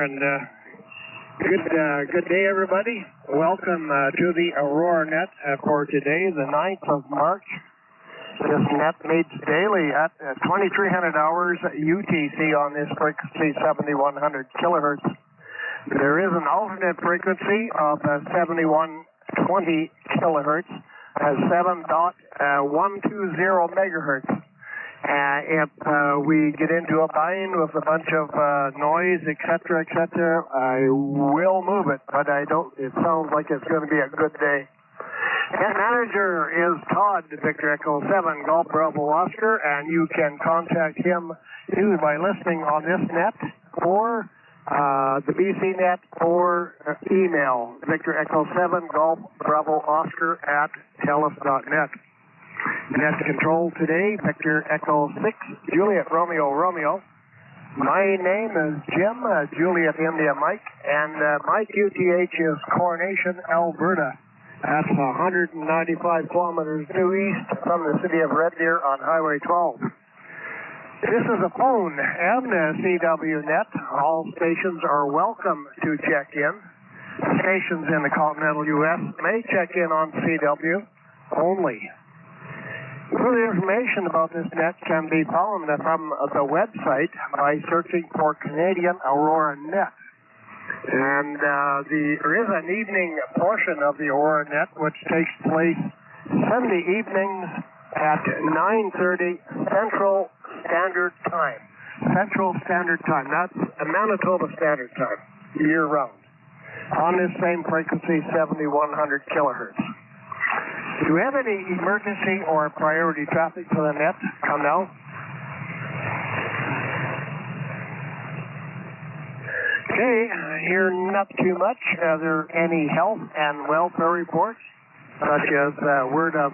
here, and good day, everybody. Welcome to the Aurora Net for today, the 9th of March. This net meets daily at 2300 hours UTC on this frequency, 7100 kilohertz. There is an alternate frequency of 7120 kilohertz, 7.120 megahertz. If we get into a bind with a bunch of noise, etc., I will move it, but I don't. It sounds like it's going to be a good day. Net manager is Todd, Victor Echo 7, Golf Bravo Oscar, and you can contact him either by listening on this net or the BC net or email Victor Echo 7, Golf Bravo Oscar at telus.net. Net control today, Victor Echo 6, Juliet Romeo Romeo. My name is Jim, Juliet India Mike, and my QTH is Coronation, Alberta. That's 195 kilometers due east from the city of Red Deer on Highway 12. This is a phone and CW net. All stations are welcome to check in. Stations in the continental U.S. may check in on CW only. Further information about this net can be found from the website by searching for Canadian Aurora Net. And there is an evening portion of the Aurora Net which takes place Sunday evenings at 9:30 Central Standard Time. Central Standard Time. That's Manitoba Standard Time, year round. On this same frequency, 7100 kilohertz. Do we have any emergency or priority traffic for the net? Come now. Okay, here not too much. Are there any health and welfare reports, such as word of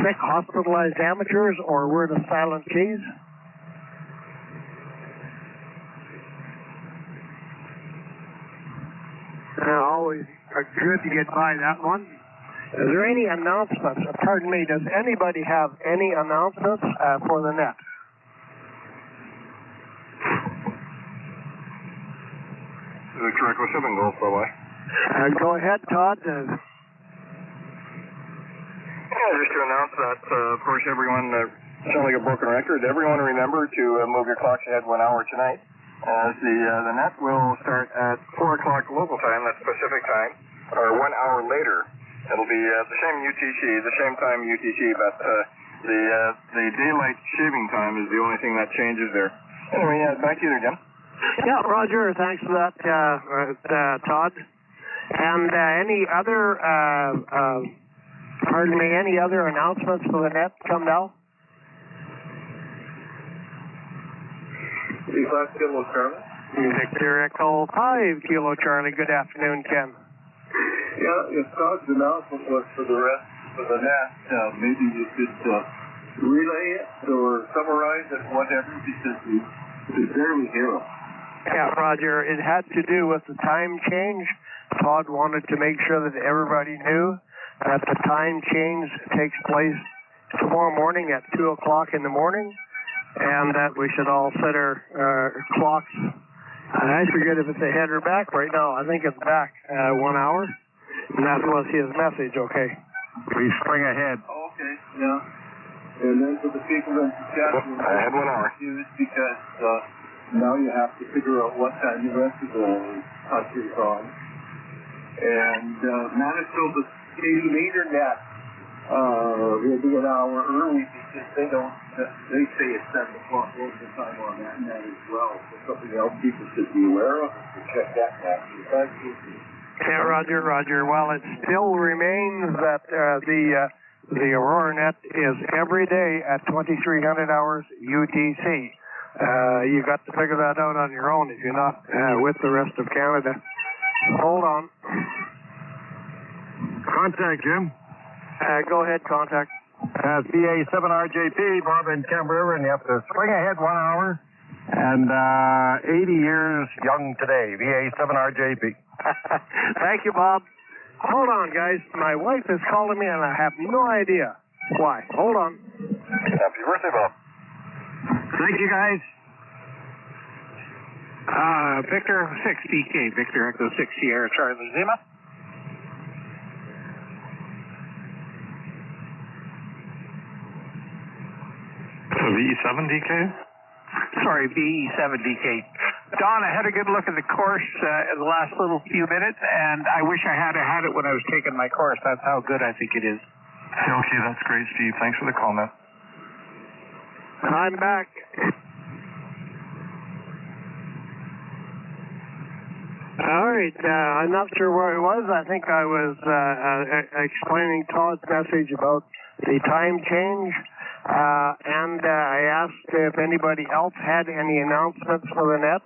sick, hospitalized amateurs, or word of silent keys? Always good to get by that one. Is there any announcements? Pardon me, does anybody have any announcements for the net? Victor Echo 7, Golf, bye-bye. Go ahead, Todd. Yeah, just to announce that, of course, everyone, sound like a broken record, everyone remember to move your clocks ahead 1 hour tonight, as the net will start at 4 o'clock local time, that's Pacific time, or 1 hour later. It'll be the same UTC, the same time UTC, but the daylight shaving time is the only thing that changes there. Anyway, back to you there, Jim. Yeah, Roger, thanks for that, Todd. And any other, any other announcements for the net come now? Kilo Charlie. Victor Echo 5, Kilo Charlie. Good afternoon, Ken. Yeah, if Todd's announcement was for the rest of the net, maybe you could relay it or summarize it, whatever, because we could barely hear it. Yeah, Roger, it had to do with the time change. Todd wanted to make sure that everybody knew that the time change takes place tomorrow morning at 2 o'clock in the morning, and that we should all set our clocks. I forget if it's ahead or back right now. I think it's back 1 hour, and that was his message, okay? We spring ahead. Oh, okay, yeah. And then for the people in Saskatchewan, ahead 1 hour. Because now you have to figure out what time the rest of the country's on. And Manitoba's 80 meter net will be an hour early because they say it's 7 o'clock local time on that net as well. So something else people should be aware of to check that net. Yeah, Roger. Well, it still remains that the Aurora Net is every day at 2300 hours UTC. You got to figure that out on your own if you're not with the rest of Canada. Hold on. Contact, Jim. Go ahead, contact. VA7RJP, Bob in Camp River, and you have to spring ahead 1 hour. And 80 years young today, VA7RJP. Thank you, Bob. Hold on, guys. My wife is calling me, and I have no idea why. Hold on. Happy birthday, Bob. Thank you, guys. Victor 6DK, Victor Echo 6 Sierra Charlie Lima. VE7DK? Sorry, VE7DK. Don, I had a good look at the course in the last little few minutes, and I wish I had it when I was taking my course. That's how good I think it is. Okay, that's great, Steve. Thanks for the comment. I'm back. All right, I'm not sure where I was. I think I was explaining Todd's message about the time change, and I asked if anybody else had any announcements for the net.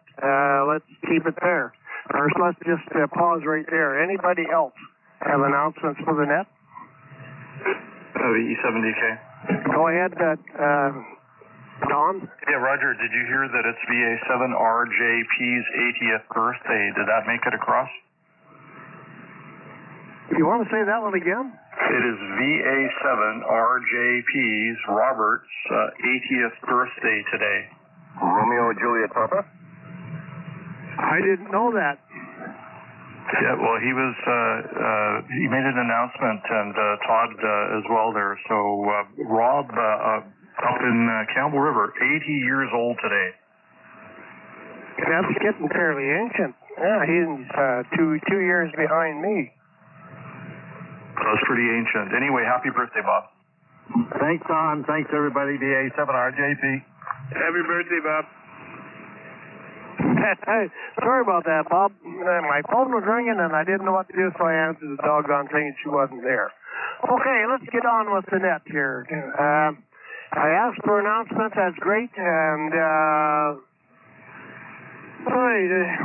Let's keep it there. First, let's just pause right there. Anybody else have announcements for the net? VE7DK. Go ahead, Don. Yeah, Roger, did you hear that it's VA7RJP's 80th birthday? Did that make it across? You want to say that one again? It is VA7RJP's Robert's 80th birthday today. Romeo Juliet Papa? I didn't know that. Yeah, well, he made an announcement, and Todd as well there. So Rob up in Campbell River, 80 years old today. That's getting fairly ancient. Yeah, he's two years behind me. That's pretty ancient. Anyway, happy birthday, Bob. Thanks, Don. Thanks, everybody. VA7RJP. Happy birthday, Bob. Sorry about that, Bob. My phone was ringing, and I didn't know what to do, so I answered the doggone thing, and she wasn't there. Okay, let's get on with the net here. I asked for announcements. That's great. And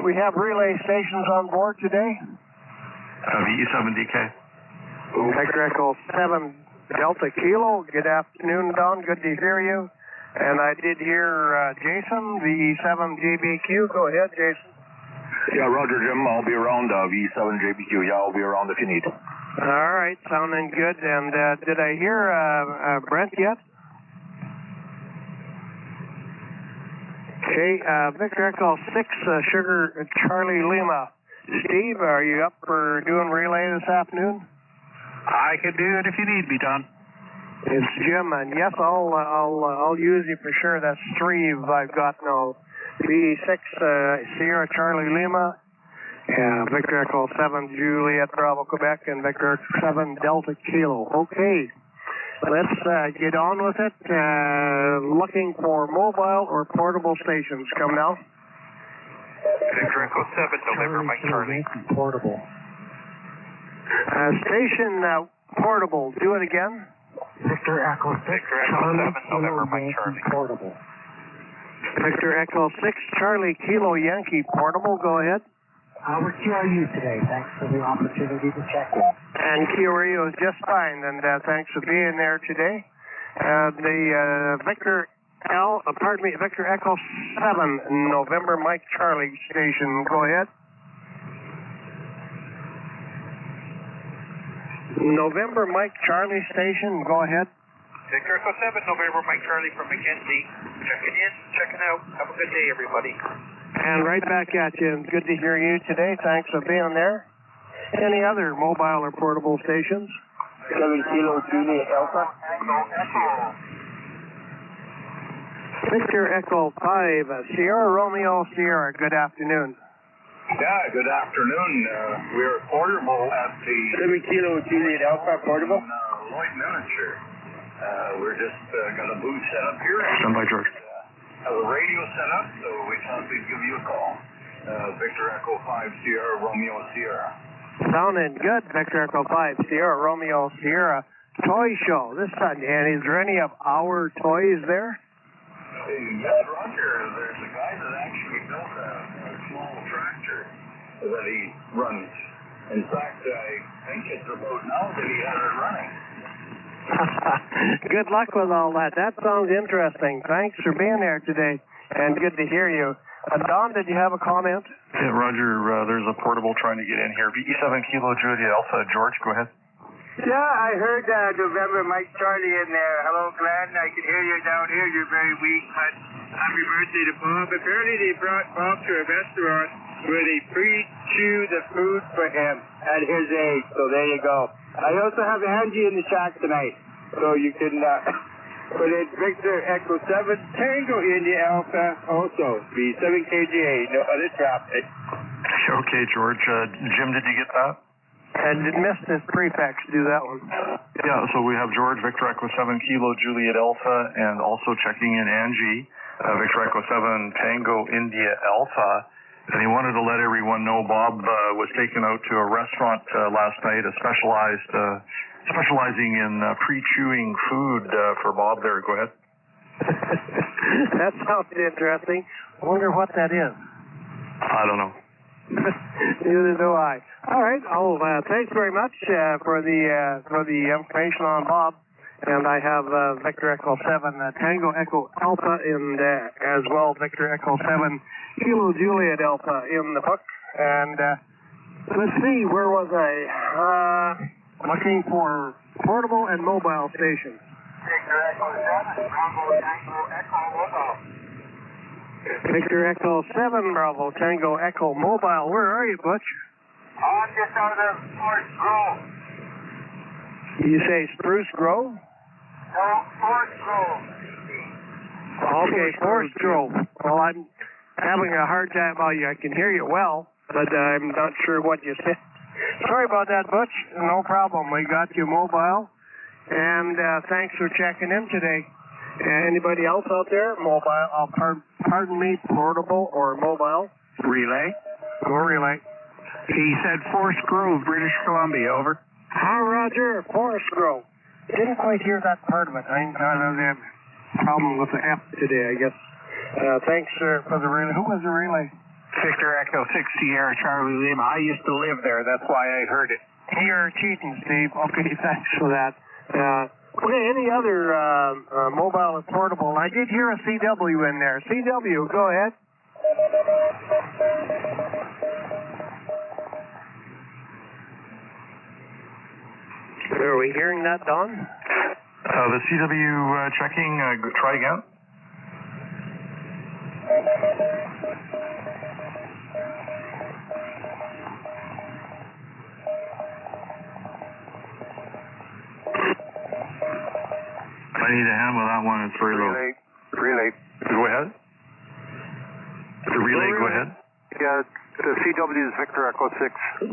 we have relay stations on board today. VE7DK. Victor Echo 7 Delta Kilo. Good afternoon, Don. Good to hear you. And I did hear Jason, VE7JBQ. Go ahead, Jason. Yeah, Roger, Jim. I'll be around VE7JBQ. Yeah, I'll be around if you need. All right, sounding good. And did I hear Brent yet? Okay, Victor Echo 6, Sugar Charlie Lima. Steve, are you up for doing relay this afternoon? I can do it if you need me, Don. It's Jim, and yes, I'll use you for sure. That's three I've got now. VE6 Sierra Charlie Lima, Victor Echo 7 Juliet Bravo Quebec, and Victor Echo 7 Delta Kilo. Okay, let's get on with it. Looking for mobile or portable stations. Come now. Victor Echo 7 deliver Mike Charlie. Portable. Station portable. Do it again. Victor Echo 6, Victor Echo 7 deliver Mike Charlie. Portable. Victor Echo 6 Charlie Kilo Yankee portable. Go ahead. Where are you today? Thanks for the opportunity to check in. And Kyorio is just fine, and thanks for being there today. The Victor Echo 7 November Mike Charlie station. Go ahead. November Mike Charlie station. Go ahead. Victor Echo 7 November Mike Charlie from Mackenzie. Checking in, checking out. Have a good day, everybody. And right back at you. Good to hear you today. Thanks for being there. Any other mobile or portable stations? 7 Kilo Juliet Alpha. Victor Echo 5 Sierra Romeo Sierra. Good afternoon. Yeah, good afternoon. We're portable at the 7 Kilo Juliet Alpha portable. Lloyd Miniature. We're just got a booth set up here. Stand by, George. Have a radio set up, so we thought we'd give you a call. Victor Echo 5 Sierra Romeo Sierra. Sounding good, Victor Echo 5 Sierra Romeo Sierra toy show this Sunday. And is there any of our toys there? Yes, Roger. There's a guy that actually built a small tractor that he runs. In fact, I think it's about now that he has it running. Good luck with all that. That sounds interesting. Thanks for being there today, and good to hear you. Don, did you have a comment? Yeah, Roger, there's a portable trying to get in here. VE7 Kilo Juliet Alpha. George, go ahead. Yeah, I heard November Mike Charlie in there. Hello, Glenn. I can hear you down here. You're very weak, but happy birthday to Bob. Apparently they brought Bob to a restaurant where they pre-chew the food for him at his age. So there you go. I also have Angie in the shack tonight. So you can put in Victor Echo 7 Tango India Alpha also. Be 7KGA. No other traffic. Okay, George. Jim, did you get that? And missed his prefix. Do that one. Yeah, so we have George, Victor Echo 7 Kilo Juliet Alpha, and also checking in Angie, Victor Echo 7 Tango India Alpha. And he wanted to let everyone know Bob was taken out to a restaurant last night, specializing in pre-chewing food for Bob there. Go ahead. That sounds interesting. I wonder what that is. I don't know. Neither do I. All right. Oh, thanks very much for the information on Bob. And I have Victor Echo 7 Tango Echo Alpha in as well. Victor Echo 7 Kilo Juliet Alpha in the book. And let's see, where was I? Looking for portable and mobile stations. Victor Echo 7 Bravo Tango Echo Mobile. Victor Echo 7 Bravo Tango Echo Mobile. Where are you, Butch? I'm just out of Forest Grove. You say Spruce Grove? No, Forest Grove. Okay, Forest Grove. Well, I'm having a hard time. Well, I can hear you well, but I'm not sure what you said. Sorry about that, Butch. No problem. We got you mobile, and thanks for checking in today. Anybody else out there? Mobile, pardon me, portable or mobile? Relay. Or relay. He said Forest Grove, British Columbia. Over. Hi, Roger. Forest Grove. Didn't quite hear that part of it. I have a problem with the F today, I guess. Thanks for the relay. Who was the relay? Victor Echo 6 Sierra Charlie Lima. I used to live there. That's why I heard it. You're cheating, Steve. Okay, thanks for that. Okay, any other mobile or portable? I did hear a CW in there. CW, go ahead. Are we hearing that, Don? The CW checking, try again. I need a hand with that one. It's very low. Relay. Go ahead. The relay, go ahead. Yeah, the CW is Victor Echo 6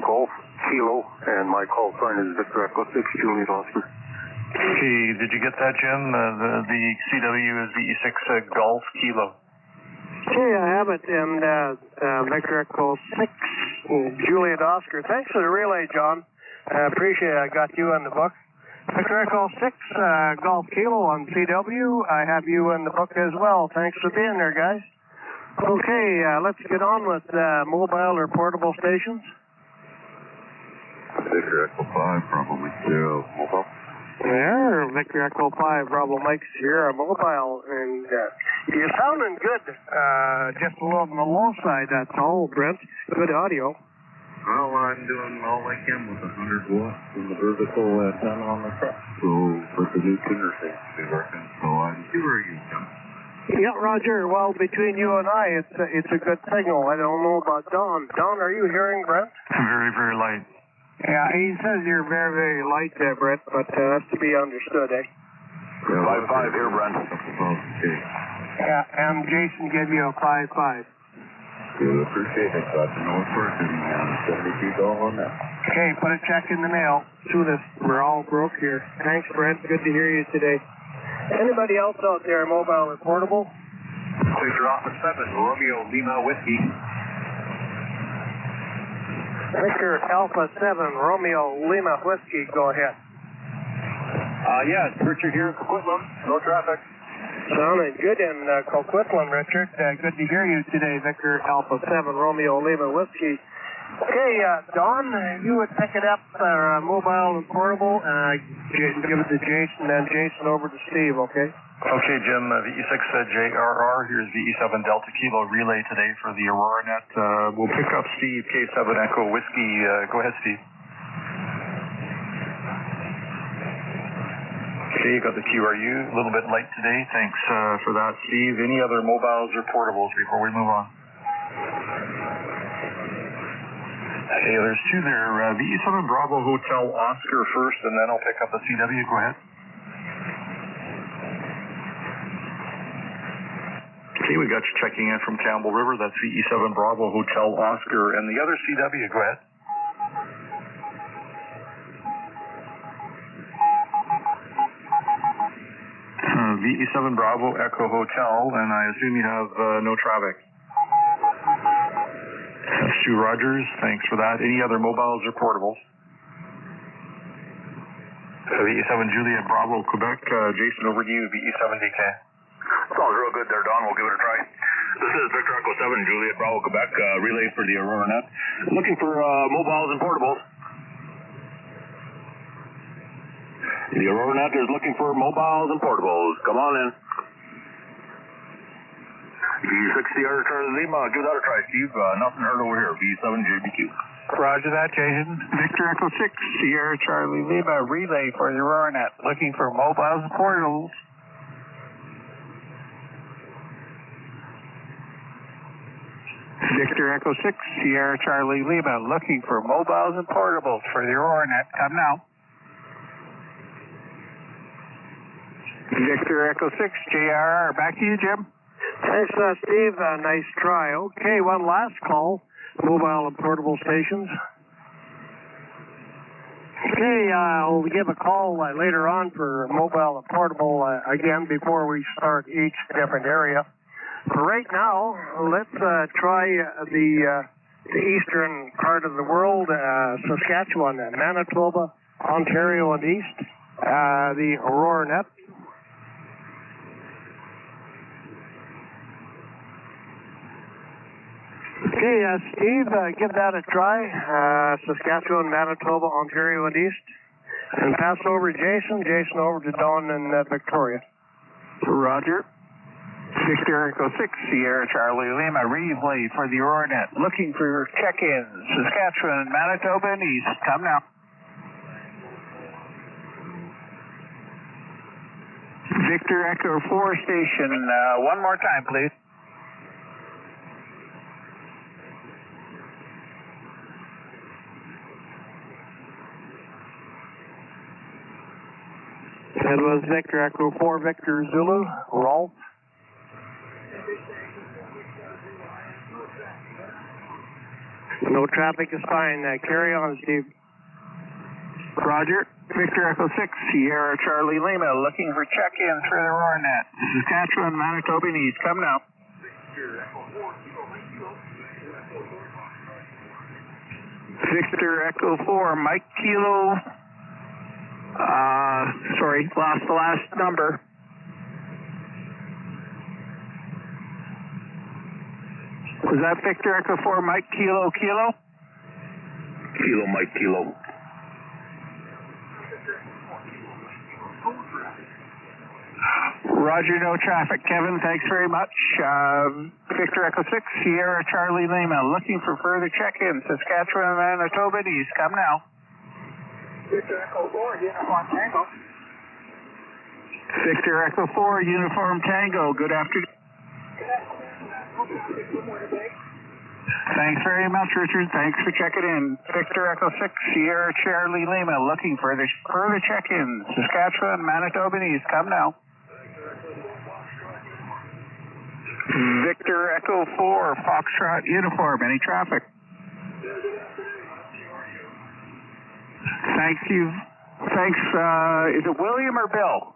Golf Kilo, and my call sign is Victor Echo 6 Juliet Oscar. Okay, did you get that, Jim? The CW is VE6 Golf Kilo. Okay, I have it, and Victor Echo 6 Juliet Oscar. Thanks for the relay, John. I appreciate it. I got you in the book. Victor Echo 6 Golf Kilo on CW. I have you in the book as well. Thanks for being there, guys. Okay, let's get on with mobile or portable stations. Victor Echo 5, probably Sierra Mobile. Yeah, Victor Echo 5, Bravo Mike Sierra Mobile. And you're sounding good. Just a little on the low side, that's all, Brent. Good audio. Well, I'm doing all I can with 100 watts in the vertical antenna on the truck. So, with the new tuner thing to be working, so I'm sure you can. Yeah, Roger. Well, between you and I, it's a good signal. I don't know about Don. Don, are you hearing Brent? Very, very light. Yeah, he says you're very, very light there, Brent, but that's to be understood, eh? Yeah, 5-5 here, Brent. Okay. Yeah, and Jason gave you a 5-5. Good, appreciate it. Glad to know it's working. $72 on that. Okay, put a check in the mail. We're all broke here. Thanks, Brent. Good to hear you today. Anybody else out there, mobile or portable? Victor Alpha 7, Romeo Lima Whiskey. Victor Alpha 7, Romeo Lima Whiskey. Go ahead. Yeah, it's Richard here in Coquitlam. No traffic. Sounded good in Coquitlam, Richard. Good to hear you today, Victor Alpha 7, Romeo Lima Whiskey. Okay, Don, you would pick it up, mobile and portable, give it to Jason, and then Jason over to Steve, okay? Okay, Jim, VE6JRR, here's VE7 Delta Kilo relay today for the Aurora Net. We'll pick up Steve, K7 Echo Whiskey. Go ahead, Steve. Okay, you got the QRU, a little bit light today. Thanks for that, Steve. Any other mobiles or portables before we move on? Okay, there's two there. VE7 Bravo Hotel Oscar first, and then I'll pick up the CW. Go ahead. Okay, we got you checking in from Campbell River. That's VE7 Bravo Hotel Oscar, and the other CW. Go ahead. VE7 Bravo Echo Hotel, and I assume you have no traffic. Stu Rogers, thanks for that. Any other mobiles or portables? VE7 Juliet Bravo Quebec, Jason, over to you, VE7DK. Sounds real good there, Don. We'll give it a try. This is Victor Echo 7 Juliet Bravo Quebec, relay for the Aurora Net. Looking for mobiles and portables. The Aurora Net is looking for mobiles and portables. Come on in. VE6JRR Charlie Lima, give that a try, Steve. Nothing heard over here. V7JBQ. Roger that, Jason. Victor Echo 6, Sierra Charlie Lima, relay for the Aurora Net, looking for mobiles and portables. Victor Echo 6, Sierra Charlie Lima, looking for mobiles and portables for the Aurora Net. Come now. Victor Echo 6, JRR. Back to you, Jim. Thanks, Steve. Nice try. Okay, one last call. Mobile and portable stations. Okay, I'll give a call later on for mobile and portable again before we start each different area. For right now, let's try the eastern part of the world, Saskatchewan, Manitoba, Ontario, and east, the Aurora Net. Okay, Steve, give that a try. Saskatchewan, Manitoba, Ontario, and east. And pass over to Jason. Jason over to Don and Victoria. Roger. Victor Echo 6, Sierra Charlie Lima, relay for the Aurora Net, looking for check-ins. Saskatchewan, Manitoba, and east. Come now. Victor Echo 4 station, one more time, please. That was Victor Echo 4, Victor Zulu, Rolf. No traffic is fine. Carry on, Steve. Roger. Victor Echo 6, Sierra Charlie Lima, looking for check-ins for the Aurora Net. Saskatchewan, Manitoba, and east. Come now. Victor Echo 4, Mike Kilo. Sorry, lost the last number. Was that Victor Echo 4, Mike Kilo Kilo? Kilo, Mike Kilo. Roger, no traffic. Kevin, thanks very much. Victor Echo 6, Sierra Charlie Lima, looking for further check-ins. Saskatchewan, Manitoba, and east. Come now. Victor Echo 4, Uniform Tango. Victor Echo 4, Uniform Tango. Good afternoon. Thanks very much, Richard. Thanks for checking in. Victor Echo 6, Sierra Charlie Lima, looking for further check-ins. Saskatchewan, Manitoba, and east. Come now. Victor Echo 4, Foxtrot Uniform. Any traffic? Thank you. Thanks. Is it William or Bill?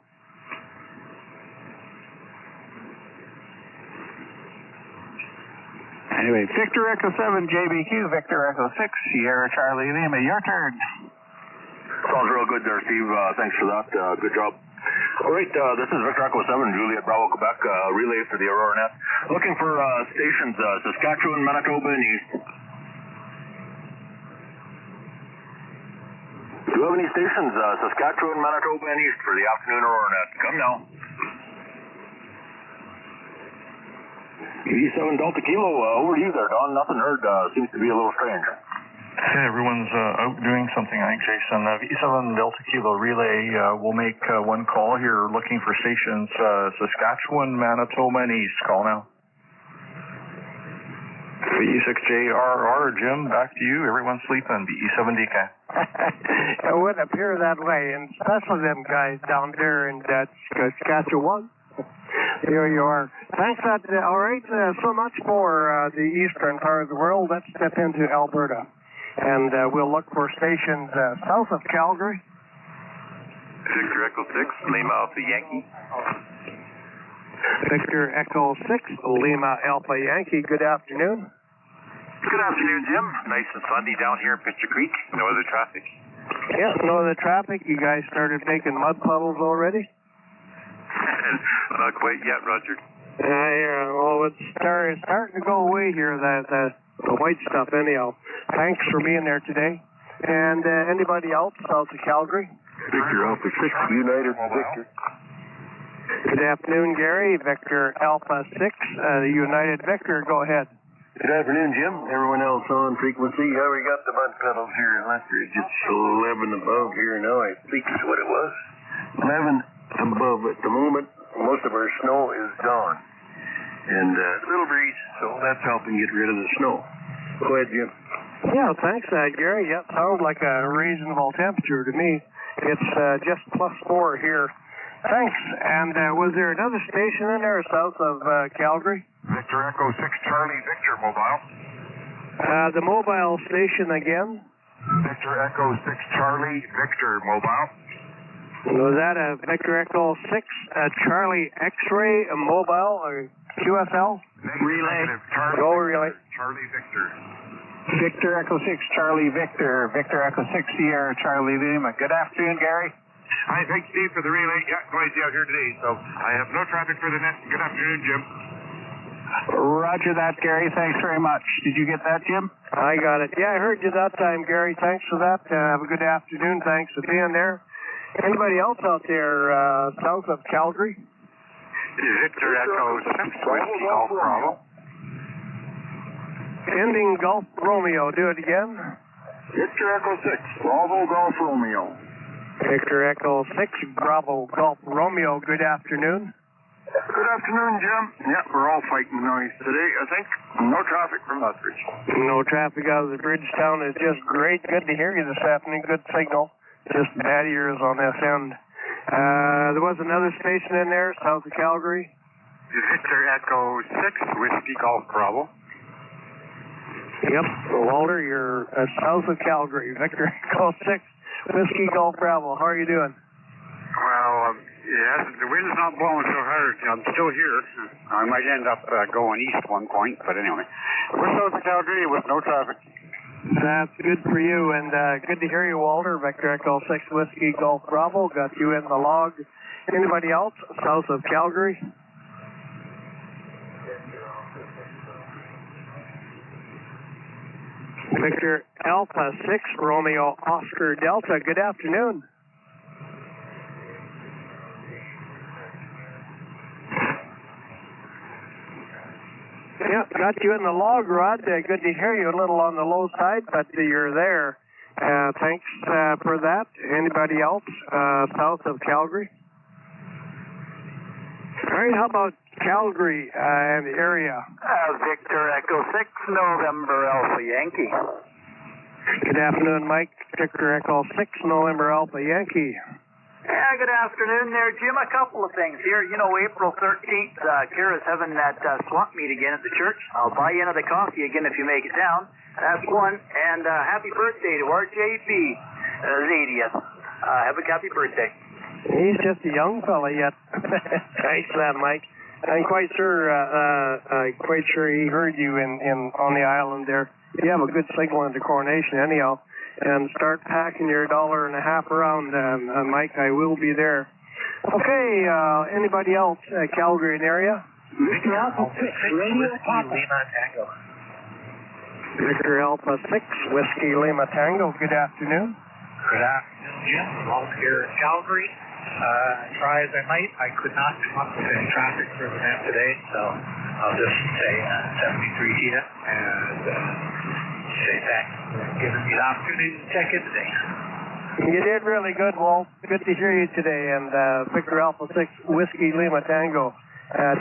Anyway, Victor Echo 7, JBQ, Victor Echo 6, Sierra Charlie Lima, your turn. Sounds real good there, Steve. Thanks for that. Good job. All right, this is Victor Echo 7, Juliet Bravo, Quebec, relay for the Aurora Net. Looking for stations, Saskatchewan, Manitoba, and east. Do you have any stations, Saskatchewan, Manitoba, and east for the afternoon Aurora Net? Come now. E7 Delta Kilo, over to you there, Don. Nothing heard. Seems to be a little strange. Okay, everyone's out doing something, I think, Jason. VE7 Delta Kilo Relay will make one call here looking for stations Saskatchewan, Manitoba, and East. Call now. VE6JRR, Jim, back to you. Everyone's sleeping. VE7DK. It would appear that way, and especially them guys down there in Saskatchewan. Here you are. Thanks, all right, so much for the eastern part of the world. Let's step into Alberta. And we'll look for stations south of Calgary. Victor Echo 6, Lima Alpha Yankee. Victor Echo 6, Lima Alpha Yankee. Good afternoon. Good afternoon, Jim. Nice and sunny down here in Pitcher Creek. No other traffic. Yeah, no other traffic. You guys started making mud puddles already? Not quite yet, Roger. Yeah, well, it's starting to go away here, the white stuff anyhow. Thanks for being there today. And anybody else south of Calgary? Victor Alpha 6, United Victor. Good afternoon, Gary. Victor Alpha 6, the United Victor. Go ahead. Good afternoon, Jim. Everyone else on frequency. Yeah, we got the mud puddles here in Lester. It's just 11 above here now. I think is what it was. 11 above at the moment. Most of our snow is gone. And a little breeze, so that's helping get rid of the snow. Go ahead, Jim. Yeah, thanks, Gary. Yeah, sounds like a reasonable temperature to me. It's just +4 here. Thanks. And was there another station in there south of Calgary? Victor Echo 6, Charlie Victor Mobile. The mobile station again? Victor Echo 6, Charlie Victor Mobile. Was that a Victor Echo 6, Charlie X-ray mobile or QSL? Relay. Go relay. Charlie Victor. Victor Echo 6, Charlie Victor. Victor Echo 6, Sierra, Charlie Lima. Good afternoon, Gary. Hi, thanks, Steve, for the relay. Yeah, noisy out here today, so I have no traffic for the net. Good afternoon, Jim. Roger that, Gary. Thanks very much. Did you get that, Jim? I got it. Yeah, I heard you that time, Gary. Thanks for that. Have a good afternoon. Thanks for being there. Anybody else out there south of Calgary? Victor Echo 6, Whiskey Golf Bravo. Ending Golf Romeo. Do it again. Victor Echo 6, Bravo Golf Romeo. Victor Echo 6, Bravo Golf Romeo. Good afternoon. Good afternoon, Jim. Yeah, we're all fighting the noise today, I think. No traffic from Lethbridge. No traffic out of the Bridgetown is just great. Good to hear you this afternoon. Good signal. Just bad ears on this end. There was another station in there, south of Calgary. Victor Echo 6, Whiskey Golf Bravo. Yep, Walter, you're south of Calgary. Victor Echo 6, Whiskey Golf Bravo. How are you doing? Well, yes, the wind's not blowing so hard. I'm still here. I might end up going east one point, but anyway. We're south of Calgary with no traffic. That's good for you, and good to hear you, Walter. Victor Echo 6, Whiskey Golf Bravo. Got you in the log. Anybody else south of Calgary? Victor Alpha 6, Romeo Oscar Delta. Good afternoon. Yeah, got you in the log, Rod. Good to hear you. A little on the low side, but you're there. Thanks for that. Anybody else south of Calgary? All right, how about Calgary and the area? Victor Echo 6, November Alpha Yankee. Good afternoon, Mike. Victor Echo 6, November Alpha Yankee. Yeah, good afternoon there, Jim. A couple of things here. You know, April 13th, Kara's having that swap meet again at the church. I'll buy you another coffee again if you make it down. That's one. And happy birthday to RJB, his 80th. Have a happy birthday. He's just a young fella yet. Thanks for that, Mike. I'm quite sure he heard you in on the island there. You have a good signal into Coronation anyhow. And start packing your $1.50 around, Mike. I will be there. Okay, anybody else? Calgary area? Victor Alpha 6, Radio Papa. Lima Tango. Victor Alpha 6, Whiskey Lima Tango. Good afternoon. Good afternoon, Jim. All here in Calgary. Try as I might, I could not come up with any traffic for the net today, so I'll just say 73 to you and say thanks. Good afternoon, check-in today. You did really good, Walt. Good to hear you today. And Victor Alpha 6 Whiskey Lima Tango.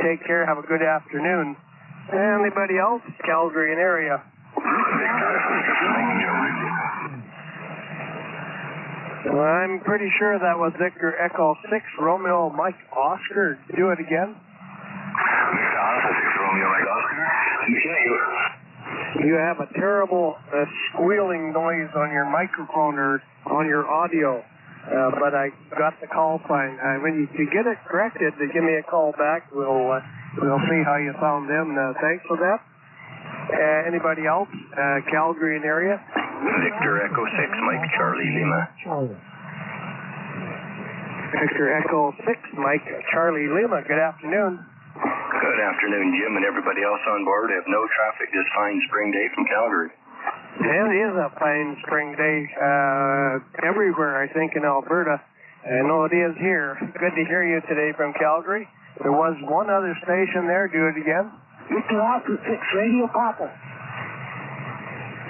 Take care. Have a good afternoon. Anybody else? Calgary and area. Well, I'm pretty sure that was Victor Echo 6 Romeo Mike Oscar. Do it again. Victor Alpha 6 Romeo Mike Oscar. You have a terrible squealing noise on your microphone or on your audio, but I got the call fine. When you get it corrected, give me a call back. We'll see how you sound then. Thanks for that. Anybody else? Calgary and area? Victor Echo 6 Mike Charlie Lima. Victor Echo 6 Mike Charlie Lima. Good afternoon. Good afternoon, Jim, and everybody else on board. Have no traffic this fine spring day from Calgary. Yeah, it is a fine spring day everywhere, I think, in Alberta. I know it is here. Good to hear you today from Calgary. There was one other station there. Do it again. Victor Alpha 6 Radio Papa.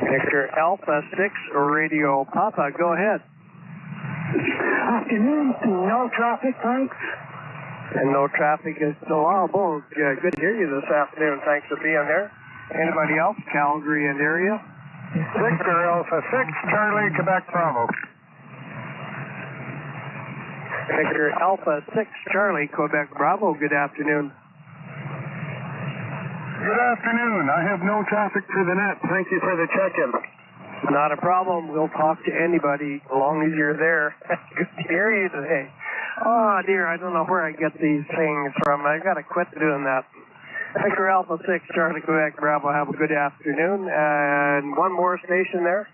Victor Alpha 6 Radio Papa. Go ahead. Afternoon. No traffic, thanks. And no traffic is allowable. Good to hear you this afternoon. Thanks for being there. Anybody else? Calgary and area? Victor Alpha 6 Charlie Quebec Bravo. Victor Alpha 6 Charlie Quebec Bravo. Good afternoon. Good afternoon. I have no traffic for the net. Thank you for the check-in. Not a problem. We'll talk to anybody as long as you're there. Good to hear you today. Oh, dear, I don't know where I get these things from. I got to quit doing that. Victor Alpha 6 Charlie Quebec Bravo. Have a good afternoon. And one more station there.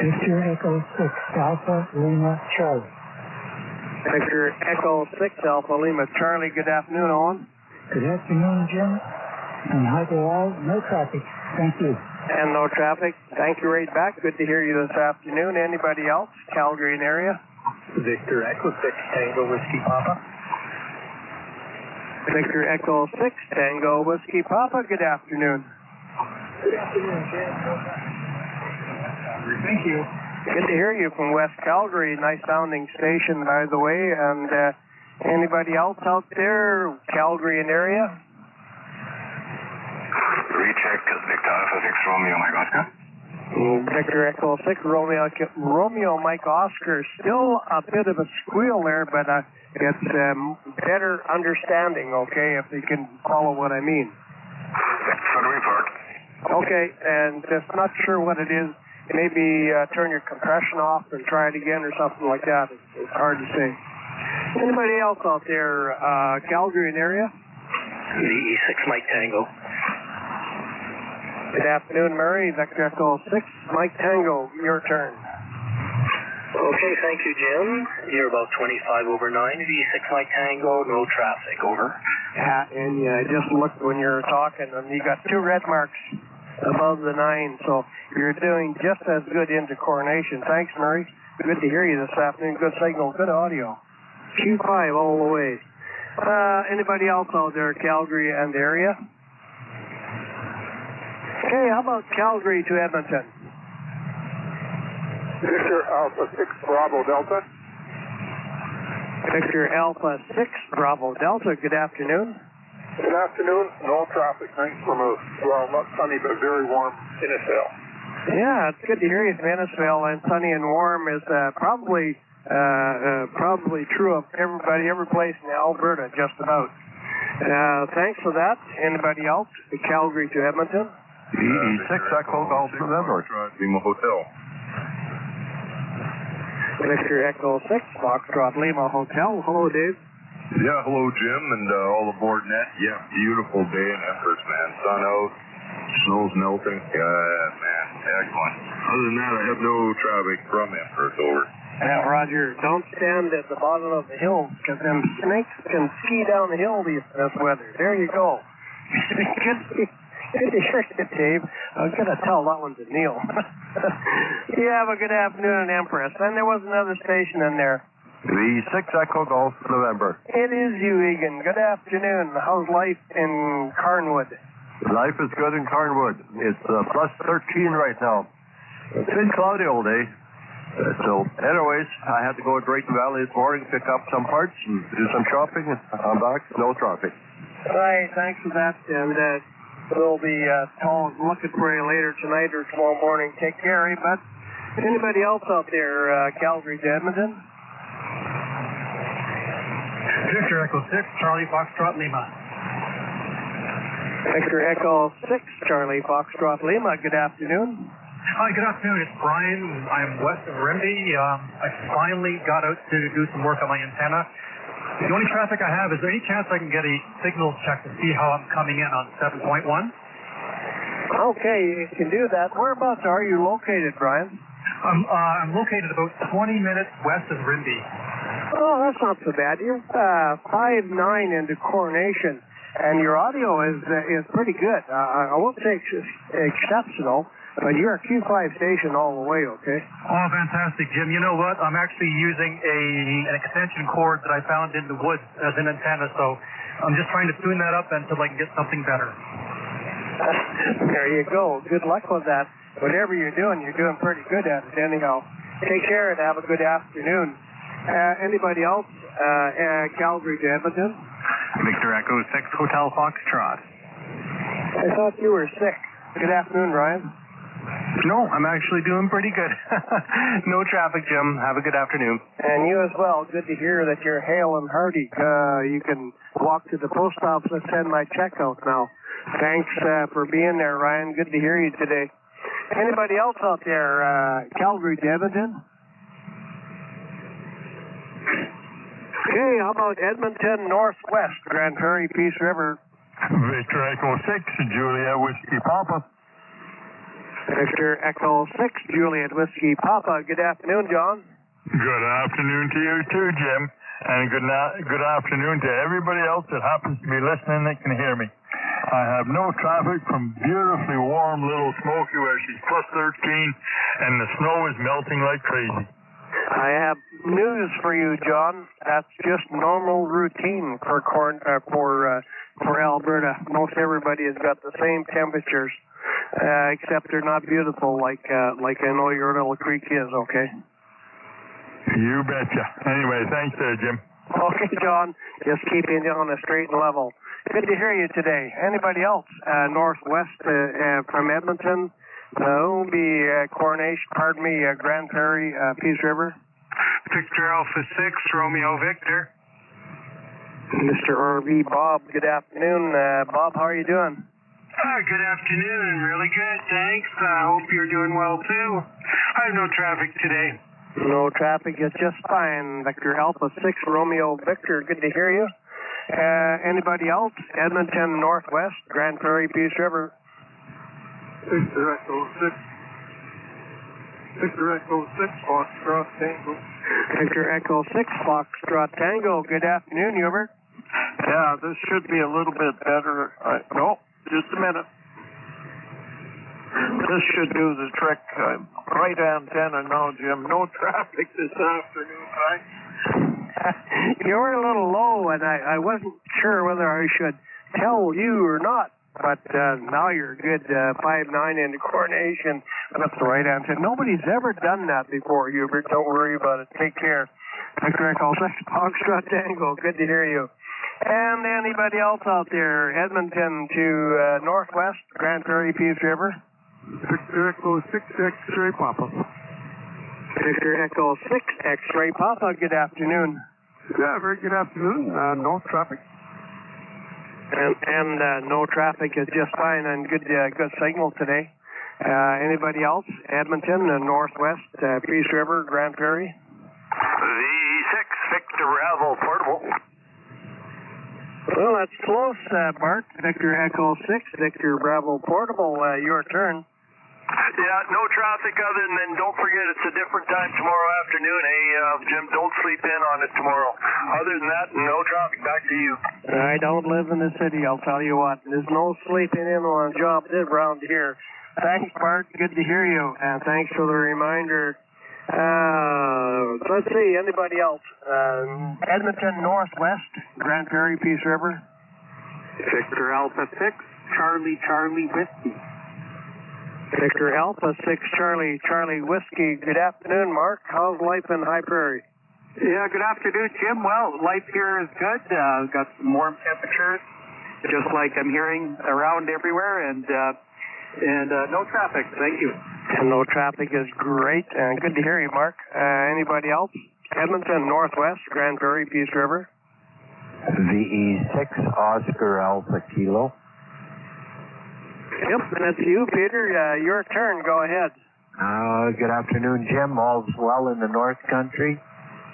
Victor Echo 6 Alpha Lima Charlie. Victor Echo 6 Alpha Lima Charlie. Good afternoon, Owen. Good afternoon, Jim. And hi to all. No traffic. Thank you. And no traffic. Thank you right back. Good to hear you this afternoon. Anybody else? Calgary and area? Victor Echo 6 Tango Whiskey Papa. Victor Echo 6 Tango Whiskey Papa. Good afternoon. Good afternoon, Jim. Thank you. Good to hear you from West Calgary. Nice sounding station, by the way. And anybody else out there? Calgary and area? Recheck Victor Alpha 6 Romeo Mike Oscar. Victor Echo 6 Romeo Mike Oscar. Still a bit of a squeal there, but it's better understanding, okay, if you can follow what I mean. For the report. Okay, and just not sure what it is. Maybe turn your compression off and try it again or something like that. It's hard to say. Anybody else out there? Calgary and area? VE6 Mike Tango. Good afternoon, Murray. Victor Echo 6 Mike Tango. Your turn. Okay, thank you, Jim. You're about 25 over 9. VE6 Mike Tango, no traffic. Over. Yeah, and I just looked when you were talking, and you got 2 red marks above the 9, so you're doing just as good into Coronation. Thanks, Murray. Good to hear you this afternoon. Good signal, good audio. Q5 all the way. Anybody else out there, Calgary and area? Okay, how about Calgary to Edmonton? Victor Alpha 6 Bravo Delta. Victor Alpha 6 Bravo Delta. Good afternoon. Good afternoon. No traffic. Thanks for moves. Well, not sunny, but very warm in Innisfail. Yeah, it's good to hear you from Innisfail, and sunny and warm is probably true of everybody, every place in Alberta, just about. Thanks for that. Anybody else? Calgary to Edmonton. VE6 Echo Golf November. Lima Hotel. Victor Echo 6 Foxtrot Lima Hotel. Hello, Dave. Yeah, hello, Jim, and all aboard net. Yeah, beautiful day in Empress, man. Sun out, snow's melting. Man, excellent. Other than that, I have no traffic from Empress. Over. Yeah, Roger, don't stand at the bottom of the hill, because them snakes can ski down the hill this weather. There you go. Good to hear you, Dave. I'm going to tell that one to Neil. You have a good afternoon in Empress. Then there was another station in there. VE6 Echo Golf November. It is you, Egan. Good afternoon. How's life in Carnwood? Life is good in Carnwood. It's plus 13 right now. It's been cloudy all day. So, anyways, I had to go to Drayton Valley this morning, pick up some parts, and do some shopping. I'm back, no traffic. All right, thanks for that. And we'll be looking for you later tonight or tomorrow morning. Take care, eh, bud? Anybody else out there, Calgary to Edmonton? Victor Echo 6, Charlie Foxtrot Lima. Victor Echo 6, Charlie Foxtrot Lima. Good afternoon. Hi, good afternoon. It's Brian. I'm west of Rimby. I finally got out to do some work on my antenna. The only traffic I have, is there any chance I can get a signal check to see how I'm coming in on 7.1? Okay, you can do that. Whereabouts are you located, Brian? I'm located about 20 minutes west of Rimby. Oh, that's not so bad. You're 5'9" into Coronation, and your audio is pretty good. I won't say exceptional, but you're a Q5 station all the way, okay? Oh, fantastic, Jim. You know what? I'm actually using an extension cord that I found in the woods as an antenna, so I'm just trying to tune that up until I can get something better. There you go. Good luck with that. Whatever you're doing pretty good at it anyhow. Take care and have a good afternoon. Anybody else? Calgary to Edmonton? Victor Echo 6, Hotel Foxtrot. I thought you were sick. Good afternoon, Ryan. No, I'm actually doing pretty good. No traffic, Jim. Have a good afternoon. And you as well. Good to hear that you're hale and hearty. You can walk to the post office and send my check out now. Thanks for being there, Ryan. Good to hear you today. Anybody else out there? Calgary to Edmonton? Okay, how about Edmonton Northwest, Grand Prairie, Peace River? Victor Echo 6, Juliet Whiskey Papa. Victor Echo 6, Juliet Whiskey Papa. Good afternoon, John. Good afternoon to you too, Jim. And good afternoon to everybody else that happens to be listening that can hear me. I have no traffic from beautifully warm little Smoky where she's plus 13 and the snow is melting like crazy. I have news for you, John. That's just normal routine for Alberta. Most everybody has got the same temperatures, except they're not beautiful like I know your little creek is. Okay. You betcha. Anyway, thanks there, Jim. Okay, John. Just keeping it on a straight and level. Good to hear you today. Anybody else? Northwest from Edmonton? It'll be Coronation, Grand Prairie, Peace River. Victor Alpha 6, Romeo Victor. Mr. RV Bob, good afternoon. Bob, how are you doing? Good afternoon. Really good, thanks. I hope you're doing well, too. I have no traffic today. No traffic is just fine. Victor Alpha 6, Romeo Victor, good to hear you. Anybody else? Edmonton Northwest, Grand Prairie, Peace River. Victor Echo 6. Victor Echo 6, Foxtrot Tango. Victor Echo 6, Foxtrot Tango. Good afternoon, Hubert. Yeah, this should be a little bit better. No, just a minute. This should do the trick. Right antenna now, Jim. No traffic this afternoon, right? You were a little low, and I wasn't sure whether I should tell you or not. But now you're good, 5'9" into Coronation. That's the right answer. Nobody's ever done that before, Hubert. Don't worry about it. Take care. Victor Echo 6, Foxtrot Tango. Good to hear you. And anybody else out there? Edmonton to Northwest, Grand Prairie, Peace River. Victor Echo 6, X-Ray Papa. Victor Echo 6, X-Ray Papa. Good afternoon. Yeah, very good afternoon. No traffic. And no traffic is just fine and good signal today. Anybody else? Edmonton, Northwest, Peace River, Grand Prairie? VE6, Victor Bravo Portable. Well, that's close, Bart. Victor Echo 6, Victor Bravo Portable. Your turn. Yeah, no traffic other than don't forget it's a different time tomorrow afternoon. Hey, Jim, don't sleep in on it tomorrow. Other than that, no traffic. Back to you. I don't live in the city, I'll tell you what. There's no sleeping in on a job around here. Thanks, Bart. Good to hear you. And thanks for the reminder. Let's see, anybody else? Edmonton Northwest, Grand Prairie, Peace River. Victor Alpha 6, Charlie Whiskey. Victor Alpha 6 Charlie Whiskey. Good afternoon, Mark. How's life in High Prairie? Yeah, good afternoon, Jim. Well, life here is good. Got some warm temperatures, just like I'm hearing around everywhere, and no traffic. Thank you. And no traffic is great, and good to hear you, Mark. Anybody else? Edmonton, Northwest, Grand Prairie, Peace River. VE6 Oscar Alpha Kilo. Yep, and it's you, Peter. Your turn. Go ahead. Good afternoon, Jim. All's well in the North Country.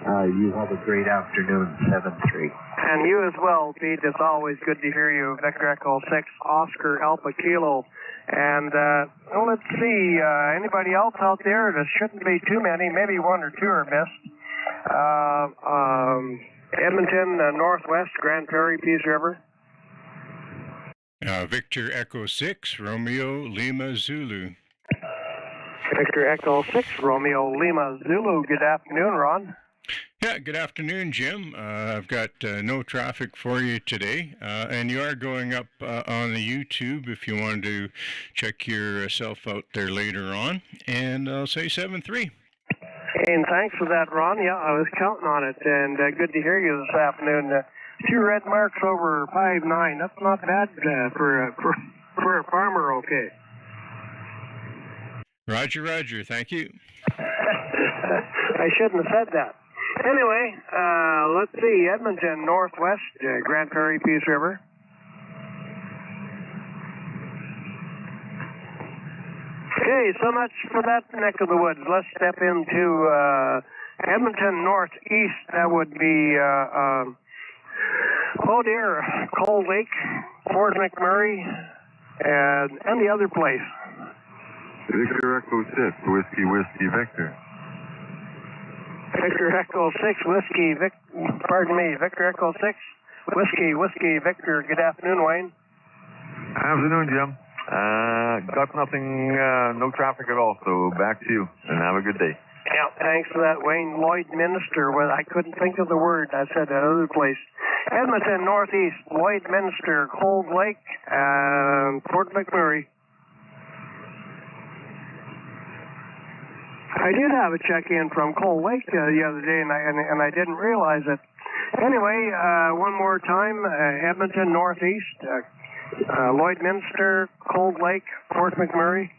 You have a great afternoon, 7-3. And you as well, Pete. It's always good to hear you. Victor Echo 6 Oscar Alpha Kilo. And let's see, anybody else out there? There shouldn't be too many. Maybe one or two are missed. Edmonton, Northwest, Grand Prairie, Peace River. Victor Echo 6 Romeo Lima Zulu. Victor Echo 6 Romeo Lima Zulu. Good afternoon, Ron. Yeah, good afternoon, Jim. I've got no traffic for you today, and you are going up on the YouTube if you want to check yourself out there later on, and I'll say 7-3. And thanks for that, Ron. Yeah, I was counting on it, and good to hear you this afternoon. 2 red marks over 5.9. That's not bad for a farmer, okay. Roger. Thank you. I shouldn't have said that. Anyway, let's see. Edmonton, Northwest, Grand Prairie, Peace River. Okay, so much for that neck of the woods. Let's step into Edmonton, Northeast. That would be, Cold Lake, Fort McMurray, and the other place. Victor Echo 6, Whiskey Victor. Victor Echo 6, Victor Echo 6, Whiskey Victor. Good afternoon, Wayne. Afternoon, Jim. Got nothing, no traffic at all, so back to you, and have a good day. Yeah, thanks for that, Wayne. Lloydminster, well, I couldn't think of the word. I said that other place. Edmonton, Northeast, Lloydminster, Cold Lake, and Fort McMurray. I did have a check-in from Cold Lake the other day, and I didn't realize it. Anyway, one more time, Edmonton, Northeast, Lloydminster, Cold Lake, Fort McMurray.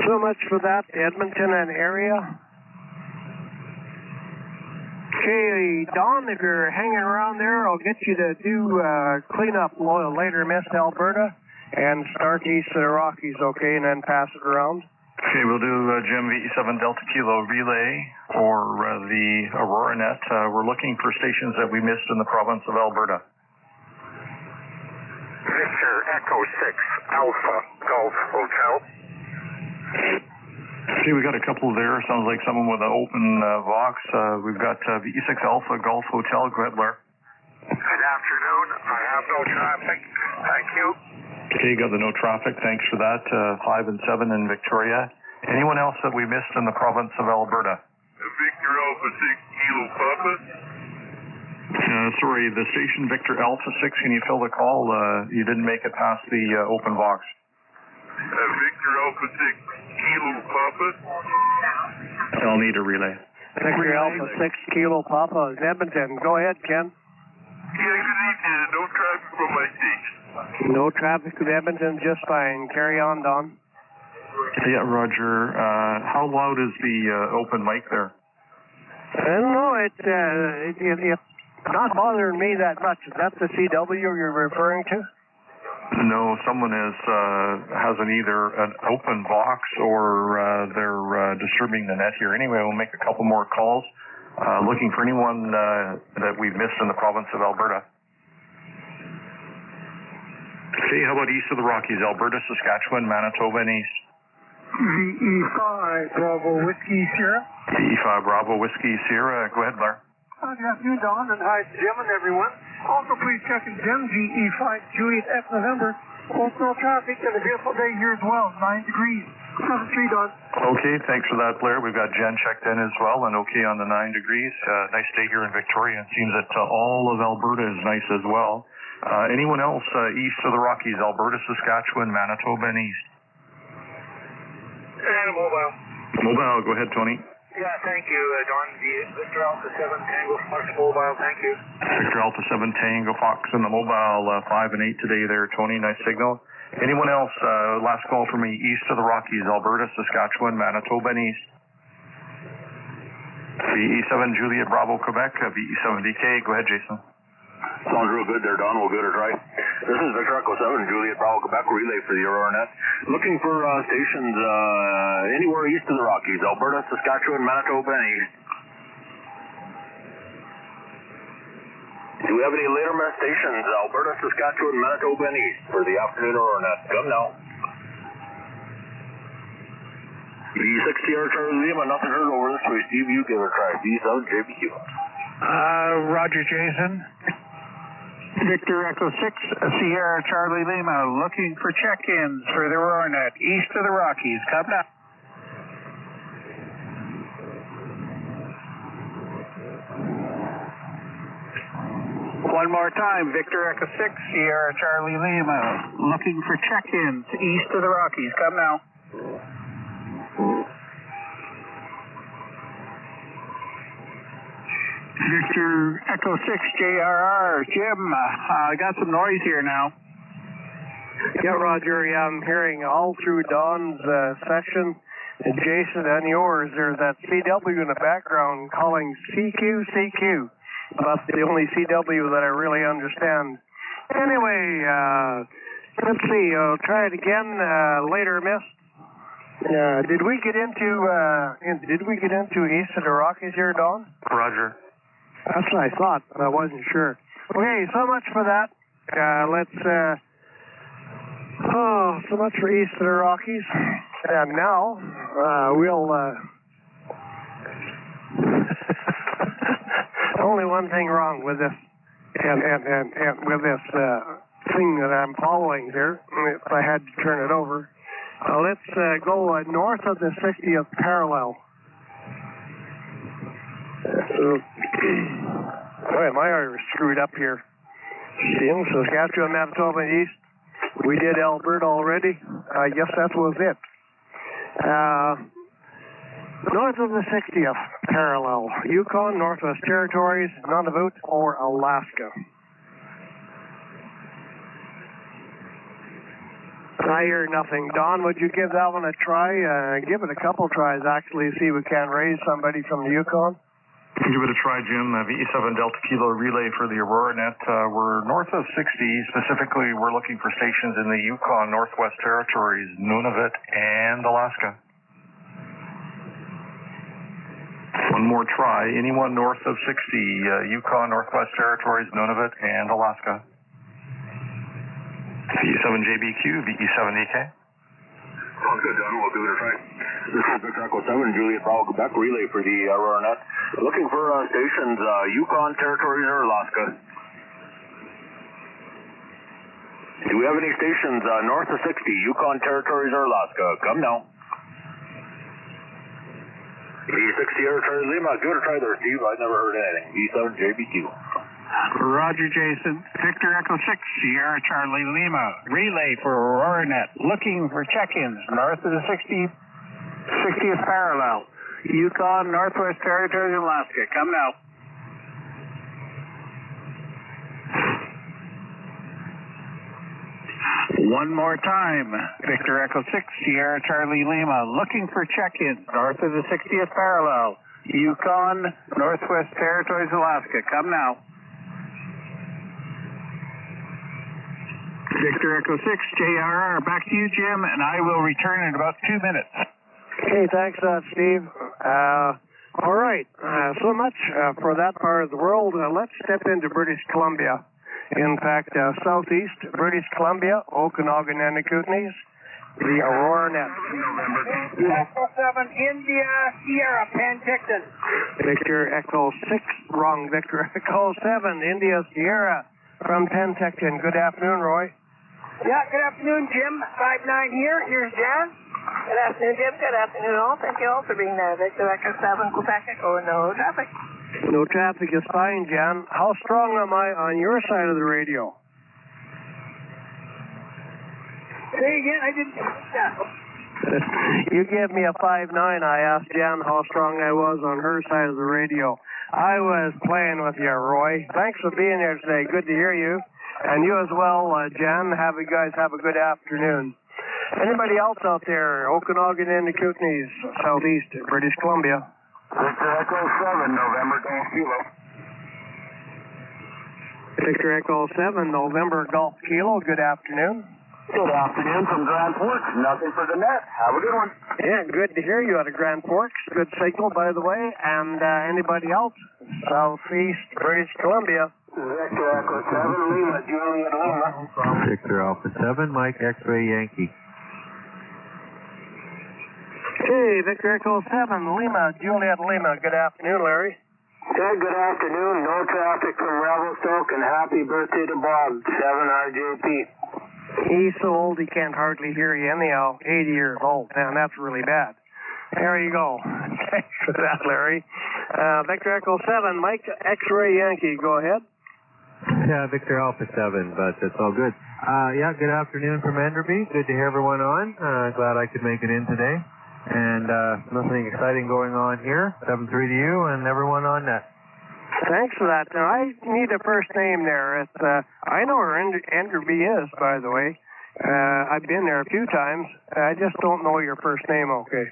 So much for that, Edmonton and area. Okay, Don, if you're hanging around there, I'll get you to do cleanup later, Miss Alberta. And start east of the Rockies, okay, and then pass it around. Okay, we'll do Jim VE7 Delta Kilo relay for the Aurora Net. We're looking for stations that we missed in the province of Alberta. Victor Echo 6 Alpha Golf Hotel. Okay, we got a couple there. Sounds like someone with an open Vox. We've got VE6 Alpha Golf Hotel. Go ahead, Blair. Good afternoon. I have no traffic. Thank you. Okay, you got the no traffic. Thanks for that. 5 and 7 in Victoria. Anyone else that we missed in the province of Alberta? Victor Alpha 6 Kilo Papa. Sorry, the station Victor Alpha 6, can you fill the call? You didn't make it past the open box. Victor Alpha 6 Kilo Papa. I'll need a relay. Victor Alpha 6 Kilo Papa is Edmonton. Go ahead, Ken. Yeah, good evening. No traffic from my station. No traffic in Edmonton, just fine. Carry on, Don. Yeah, Roger. How loud is the open mic there? I don't know. It's not bothering me that much. Is that the CW you're referring to? No, someone has either an open box or they're disturbing the net here. Anyway, we'll make a couple more calls. Looking for anyone that we've missed in the province of Alberta. Okay, how about east of the Rockies? Alberta, Saskatchewan, Manitoba, and east. VE5 Bravo Whiskey Sierra. VE5 Bravo Whiskey Sierra. Go ahead, Blair. Good afternoon, Don, and hi to Jim and everyone. Also, please check in Jim VE5 Juliet F November. Also, traffic and a beautiful day here as well. 9 degrees. 7-3, Don. Okay, thanks for that, Blair. We've got Jen checked in as well, and okay on the 9 degrees. Nice day here in Victoria. It seems that all of Alberta is nice as well. Anyone else east of the Rockies, Alberta, Saskatchewan, Manitoba, and east? And mobile. Mobile, go ahead, Tony. Yeah, thank you, Don. Victor Alpha 7 Tango Fox Mobile, thank you. Victor Alpha 7 Tango Fox and the mobile 5 and 8 today there, Tony. Nice signal. Anyone else? Last call for me, east of the Rockies, Alberta, Saskatchewan, Manitoba, and east. VE7 Juliet Bravo, Quebec, VE7DK. Go ahead, Jason. Sounds real good there, Don. We'll give it a try. This is Victor Echo 7, Juliet Bravo, Quebec, relay for the Aurora Net. Looking for stations anywhere east of the Rockies, Alberta, Saskatchewan, Manitoba, and east. Do we have any later mass stations, Alberta, Saskatchewan, Manitoba, and east for the afternoon Aurora Net? Come now. VE6JRR Charlie Lima, nothing heard over this way. Steve, you give it a try. VE7JBQ. Roger, Jason. Victor Echo 6, Sierra Charlie Lima, looking for check-ins for the Aurora Net, east of the Rockies. Come now. One more time, Victor Echo 6, Sierra Charlie Lima, looking for check-ins east of the Rockies. Come now. Victor Echo 6JRR, Jim, I got some noise here now. Yeah, Roger, yeah, I'm hearing all through Don's section, and Jason and yours, there's that CW in the background calling CQ. That's the only CW that I really understand. Anyway, let's see, I'll try it again later, miss. Did we get into east of the Rockies here, Don? Roger. That's what I thought, but I wasn't sure. Okay, so much for that. So much for east of the Rockies. And now, we'll, only one thing wrong with this, and with this, thing that I'm following here, if I had to turn it over. Let's go north of the 60th parallel. Boy, my Irish screwed up here. In Saskatchewan, Manitoba, east. We did Alberta already. I guess that was it. North of the 60th parallel. Yukon, Northwest Territories, Nunavut, or Alaska. I hear nothing. Don, would you give that one a try? Give it a couple tries, actually, see if we can raise somebody from the Yukon. Give it a try, Jim. VE7 Delta Kilo relay for the Aurora Net. We're north of 60. Specifically, we're looking for stations in the Yukon, Northwest Territories, Nunavut, and Alaska. One more try. Anyone north of 60, Yukon, Northwest Territories, Nunavut, and Alaska. VE7JBQ, VE7DK. Sounds good, Don. We'll give it a try. This is Victor Echo 7, Juliet Bravo, Quebec, relay for the Aurora Net. Looking for stations, Yukon, Territories, or Alaska. Do we have any stations north of 60, Yukon, Territories, or Alaska? Come now. V6JRR Charlie Lima, give it a try there, Steve. I've never heard anything. V7JBQ. Roger, Jason. Victor Echo 6, Sierra Charlie Lima, relay for Aurora Net, looking for check-ins north of the 60th parallel, Yukon, Northwest Territories, and Alaska. Come now. One more time. Victor Echo 6, Sierra Charlie Lima, looking for check-ins north of the 60th parallel, Yukon, Northwest Territories, Alaska. Come now. Victor Echo 6JRR, back to you, Jim, and I will return in about 2 minutes. Okay, thanks, Steve. All right, so much for that part of the world. Let's step into British Columbia. In fact, southeast British Columbia, Okanagan and the Kootenays, the Aurora Net. Echo 7, India, Sierra, Penticton. Victor Echo 6, wrong, Victor Echo 7, India, Sierra, from Penticton. Good afternoon, Roy. Yeah, good afternoon, Jim. 5-9 here. Here's Jan. Good afternoon, Jim. Good afternoon, all. Thank you all for being there. Victor Echo 7, Quebec Echo, no traffic. No traffic is fine, Jan. How strong am I on your side of the radio? Say again, I didn't get that. You gave me a 5'9". I asked Jan how strong I was on her side of the radio. I was playing with you, Roy. Thanks for being here today. Good to hear you. And you as well, Jan. You guys have a good afternoon. Anybody else out there? Okanagan and the Kootenays, southeast British Columbia. Victor Echo 7, November Golf Kilo. Victor Echo 7, November Golf Kilo. Good afternoon. Good afternoon from Grand Forks. Nothing for the net. Have a good one. Yeah, good to hear you out of Grand Forks. Good signal, by the way. And anybody else? Southeast British Columbia. Victor Echo 7, Lima, Juliet Lima. Victor Alpha 7, Mike X-Ray Yankee. Hey, Victor Echo 7, Lima, Juliet Lima. Good afternoon, Larry. Yeah, good afternoon. No traffic from Revelstoke, and happy birthday to Bob, 7RJP. He's so old he can't hardly hear you anyhow. 80 years old. Man, that's really bad. There you go. Thanks for that, Larry. Victor Echo 7, Mike X-Ray Yankee. Go ahead. Yeah, Victor Alpha 7, but it's all good. Yeah, good afternoon from Enderby. Good to hear everyone on. Glad I could make it in today. And nothing exciting going on here. 7-3 to you and everyone on net. Thanks for that. Now, I need a first name there. It's, I know where Enderby is, by the way. I've been there a few times. I just don't know your first name, okay?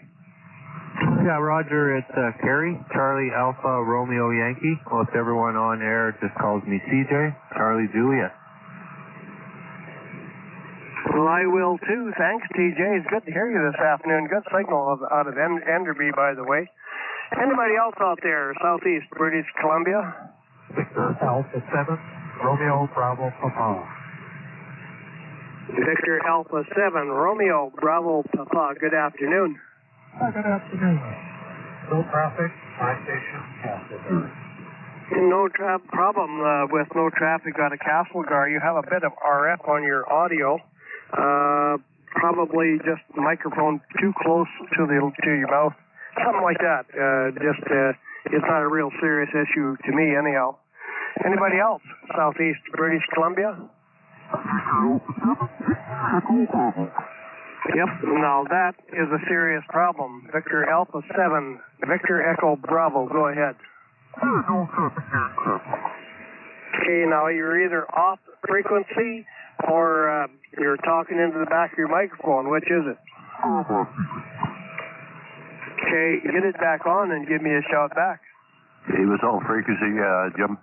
Yeah, Roger, it's Kerry, Charlie Alpha Romeo Yankee. Most everyone on air just calls me CJ, Charlie Juliet. Well, I will too. Thanks, TJ. It's good to hear you this afternoon. Good signal out of Enderby, by the way. Anybody else out there, southeast British Columbia? Victor Alpha 7, Romeo Bravo Papa. Victor Alpha 7, Romeo Bravo Papa. Good afternoon. Good afternoon. No traffic, high station, Castlegar. No problem with no traffic out of Castlegar. You have a bit of RF on your audio. Probably just the microphone too close to your mouth. Something like that. It's not a real serious issue to me anyhow. Anybody else? Southeast British Columbia? Yep, now that is a serious problem. Victor Alpha 7, Victor Echo Bravo, go ahead. Okay, now you're either off frequency or you're talking into the back of your microphone. Which is it? Okay, get it back on and give me a shout back. He was off frequency, Jim.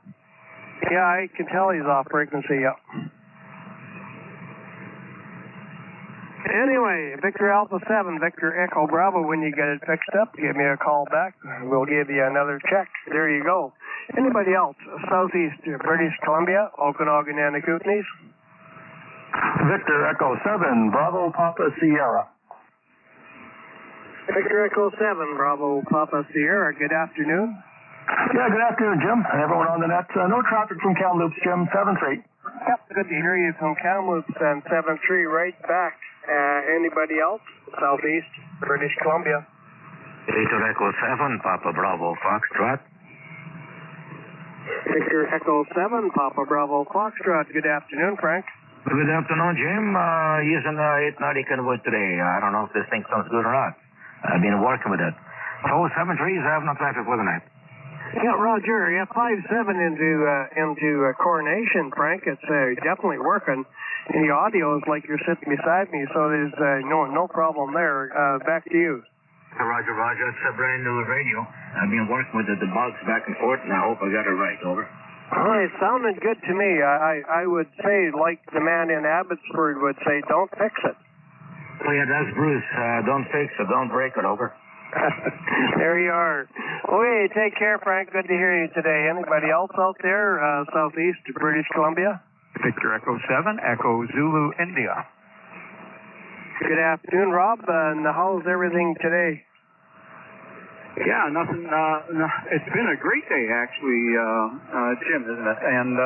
Yeah, I can tell he's off frequency, yep. Anyway, Victor Alpha 7, Victor Echo Bravo, when you get it fixed up, give me a call back. We'll give you another check. There you go. Anybody else? Southeast British Columbia, Okanagan and the Kootenays? Victor Echo 7, Bravo Papa Sierra. Victor Echo 7, Bravo Papa Sierra. Good afternoon. Yeah, good afternoon, Jim, and everyone on the net. No traffic from Kamloops, Jim, 7-3. Yep, good to hear you from Kamloops and 7-3 right back. Anybody else? Southeast British Columbia. Victor Echo 7, Papa Bravo Foxtrot. Victor Echo 7, Papa Bravo Foxtrot. Good afternoon, Frank. Good afternoon, Jim. Using 890 Kenwood today. I don't know if this thing sounds good or not. I've been working with it. So 7-3, I have no traffic for the night. Yeah, Roger. Yeah, 5-7 into Coronation, Frank. It's definitely working. And the audio is like you're sitting beside me, so there's no problem there. Back to you. Roger. It's a brand new radio. I've been working with the bugs back and forth, and I hope I got it right. Over. Well, it sounded good to me. I would say, like the man in Abbotsford would say, don't fix it. Oh, yeah, that's Bruce. Don't fix it. Don't break it. Over. There you are. Okay, take care, Frank. Good to hear you today. Anybody else out there, southeast British Columbia? Victor Echo 7, Echo Zulu, India. Good afternoon, Rob. And how's everything today? Yeah, nothing. It's been a great day, actually, Jim, isn't it? And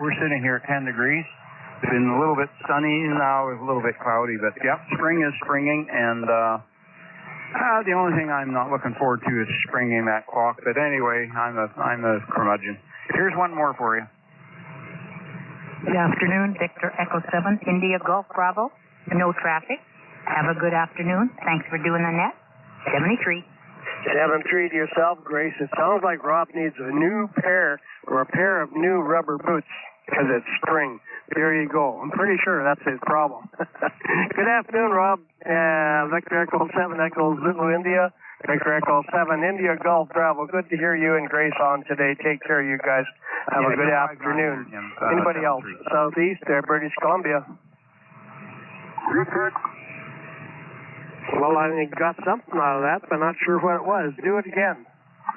We're sitting here at 10 degrees. It's been a little bit sunny now. It's a little bit cloudy, but yeah, spring is springing, and the only thing I'm not looking forward to is springing that clock. But anyway, I'm a curmudgeon. Here's one more for you. Good afternoon, Victor Echo 7, India Golf Bravo. No traffic. Have a good afternoon. Thanks for doing the net. 73. 73 to yourself, Grace. It sounds like Rob needs a new pair or a pair of new rubber boots because it's spring. There you go. I'm pretty sure that's his problem. Good afternoon, Rob. Victor Echo 7 Echo Zulu India. Victor Echo 7 India Golf Bravo. Good to hear you and Grace on today. Take care, you guys. Have a good afternoon. Anybody else? Southeast, British Columbia. Well, I got something out of that, but not sure what it was. Do it again.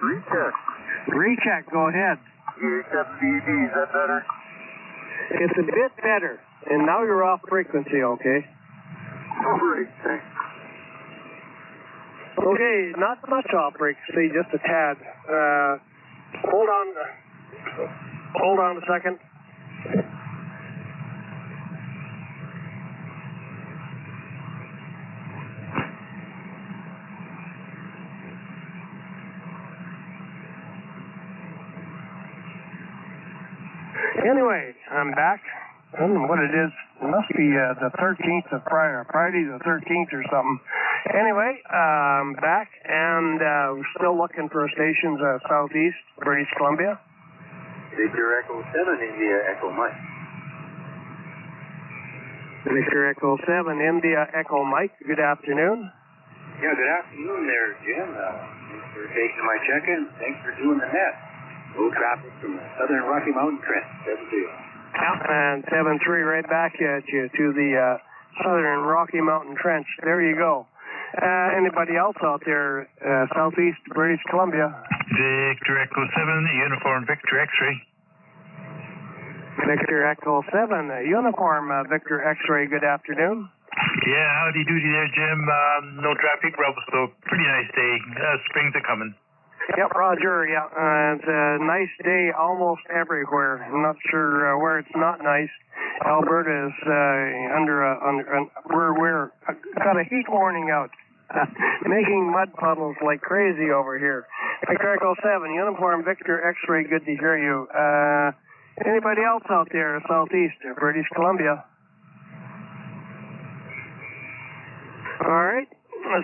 Recheck. Recheck. Go ahead. VE6JRR, is that better? It's a bit better. And now you're off frequency, okay? All right, thanks. Okay, not much off frequency, just a tad. Hold on. Hold on a second. Anyway, I'm back. I don't know what it is. It must be the 13th of Friday the 13th or something. Anyway, I'm back, and we're still looking for stations southeast, British Columbia. Victor Echo 7 India Echo Mike. Victor Echo 7 India Echo Mike. Good afternoon. Yeah, good afternoon there, Jim. Thanks for taking my check-in. Thanks for doing the net. Low traffic from the Southern Rocky Mountain Trend. 7-2. And 7-3 right back at you to the Southern Rocky Mountain Trench. There you go. Anybody else out there, southeast British Columbia? Victor Echo 7, Uniform Victor X-Ray. Victor Echo 7, Uniform Victor X-Ray. Good afternoon. Yeah, howdy doody there, Jim. No traffic, so pretty nice day. Spring's a-coming. Yep, Roger. Yeah, it's a nice day almost everywhere. I'm not sure where it's not nice. Alberta is we're got a heat warning out, making mud puddles like crazy over here. Victor Echo 7, Uniform Victor X-Ray. Good to hear you. Anybody else out there, southeast British Columbia? All right.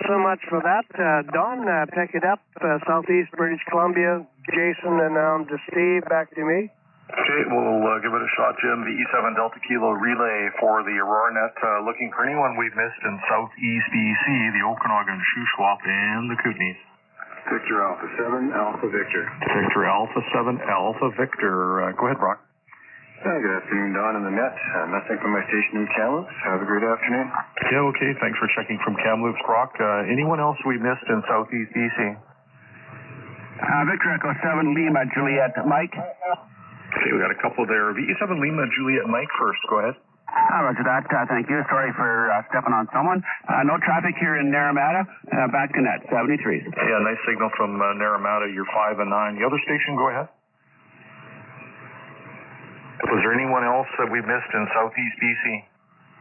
So much for that. Don, pick it up. Southeast British Columbia. Jason, and now to Steve. Back to me. Okay, we'll give it a shot, Jim. VE7 Delta Kilo relay for the Aurora Net. Looking for anyone we've missed in southeast BC, the Okanagan, Shuswap, and the Kootenays. Victor Alpha 7 Alpha Victor. Victor Alpha 7 Alpha Victor. Go ahead, Brock. Good afternoon, Don in the net. Nothing from my station in Kamloops. Have a great afternoon. Yeah, okay. Thanks for checking from Kamloops, Brock. Anyone else we missed in southeast BC? Victor Echo 7 Lima Juliet Mike. Okay, we got a couple there. VE7 Lima Juliet Mike first. Go ahead. Roger that. Thank you. Sorry for stepping on someone. No traffic here in Naramata. Back to net, 73. Yeah, nice signal from Naramata. You're 5 and 9. The other station, go ahead. Was there anyone else that we missed in southeast BC?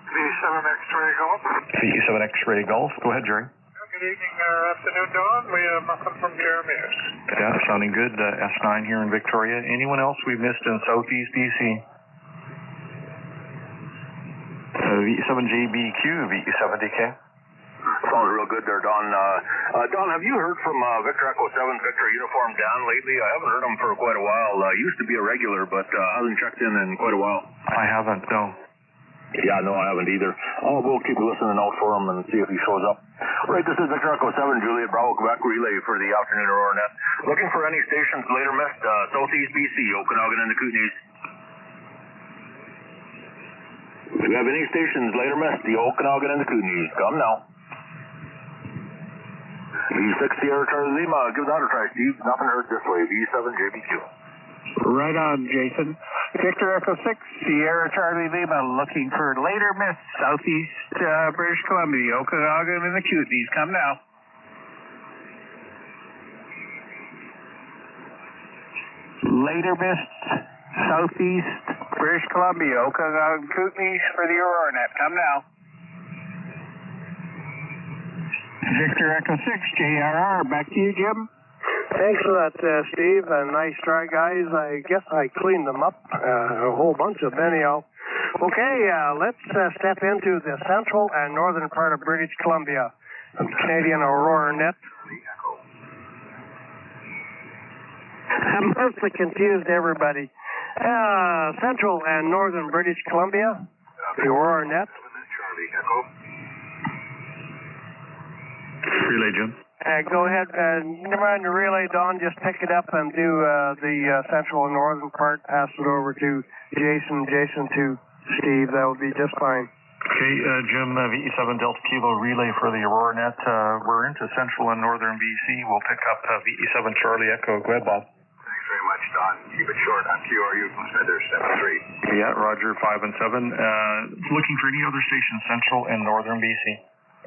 VE7 X-Ray Golf. VE7 X-Ray Golf. Go ahead, Jerry. Good evening or afternoon, Don. We have nothing from Jeremias. Yeah, sounding good. S9 here in Victoria. Anyone else we missed in southeast BC? VE7JBQ, VE7DK. Sounds real good there, Don. Don, have you heard from Victor Echo 7 Victor Uniform Dan lately? I haven't heard him for quite a while. Used to be a regular, but hasn't checked in quite a while. I haven't, no. Yeah, no, I haven't either. Oh, we'll keep listening out for him and see if he shows up. Right, this is Victor Echo 7 Juliet Bravo Quebec relay for the afternoon Aurora Net. Looking for any stations later missed, southeast BC, Okanagan and the Kootenays. If you have any stations later missed, the Okanagan and the Kootenays, come now. VE6JRR Charlie Lima, give that a try, Steve. Nothing heard this way. VE7JBQ. Right on, Jason. Victor Echo 6, Sierra Charlie Lima, looking for later miss, southeast British Columbia, Okanagan and the Kootenays. Come now. Later miss, southeast British Columbia, Okanagan, Kootenays for the Aurora Net. Come now. Victor Echo 6JRR, back to you, Jim. Thanks for that, Steve. Nice try, guys. I guess I cleaned them up, a whole bunch of them anyhow. Okay, let's step into the central and northern part of British Columbia. Canadian Aurora Net. I'm mostly confused, everybody. Central and northern British Columbia, the Aurora Net. Relay, Jim. Go ahead. Never mind the relay, Don. Just pick it up and do the central and northern part. Pass it over to Jason. Jason to Steve. That would be just fine. Okay, Jim, VE7 Delta Kilo relay for the Aurora Net. We're into central and northern BC. We'll pick up VE7 Charlie Echo. Go ahead, Bob. Thanks very much, Don. Keep it short on QRU from Feather 73. Yeah, Roger, 5 and 7. Looking for any other stations, central and northern BC.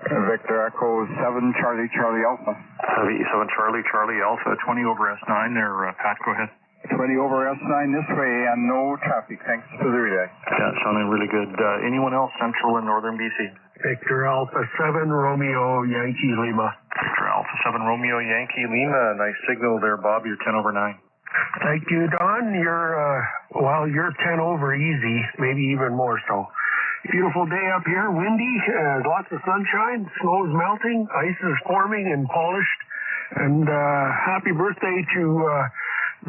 Victor Echo 7 Charlie Charlie Alpha. VE7 Charlie Alpha, 20 over S9 there. Pat, go ahead. 20 over S9 this way and no traffic. Thanks for the relay. Yeah, sounding really good. Anyone else central and northern BC? Victor Alpha 7 Romeo Yankee Lima. Victor Alpha 7 Romeo Yankee Lima. Nice signal there, Bob. You're 10 over 9. Thank you, Don. You're 10 over easy, maybe even more so. Beautiful day up here, windy, lots of sunshine, snow's melting, ice is forming and polished, and happy birthday to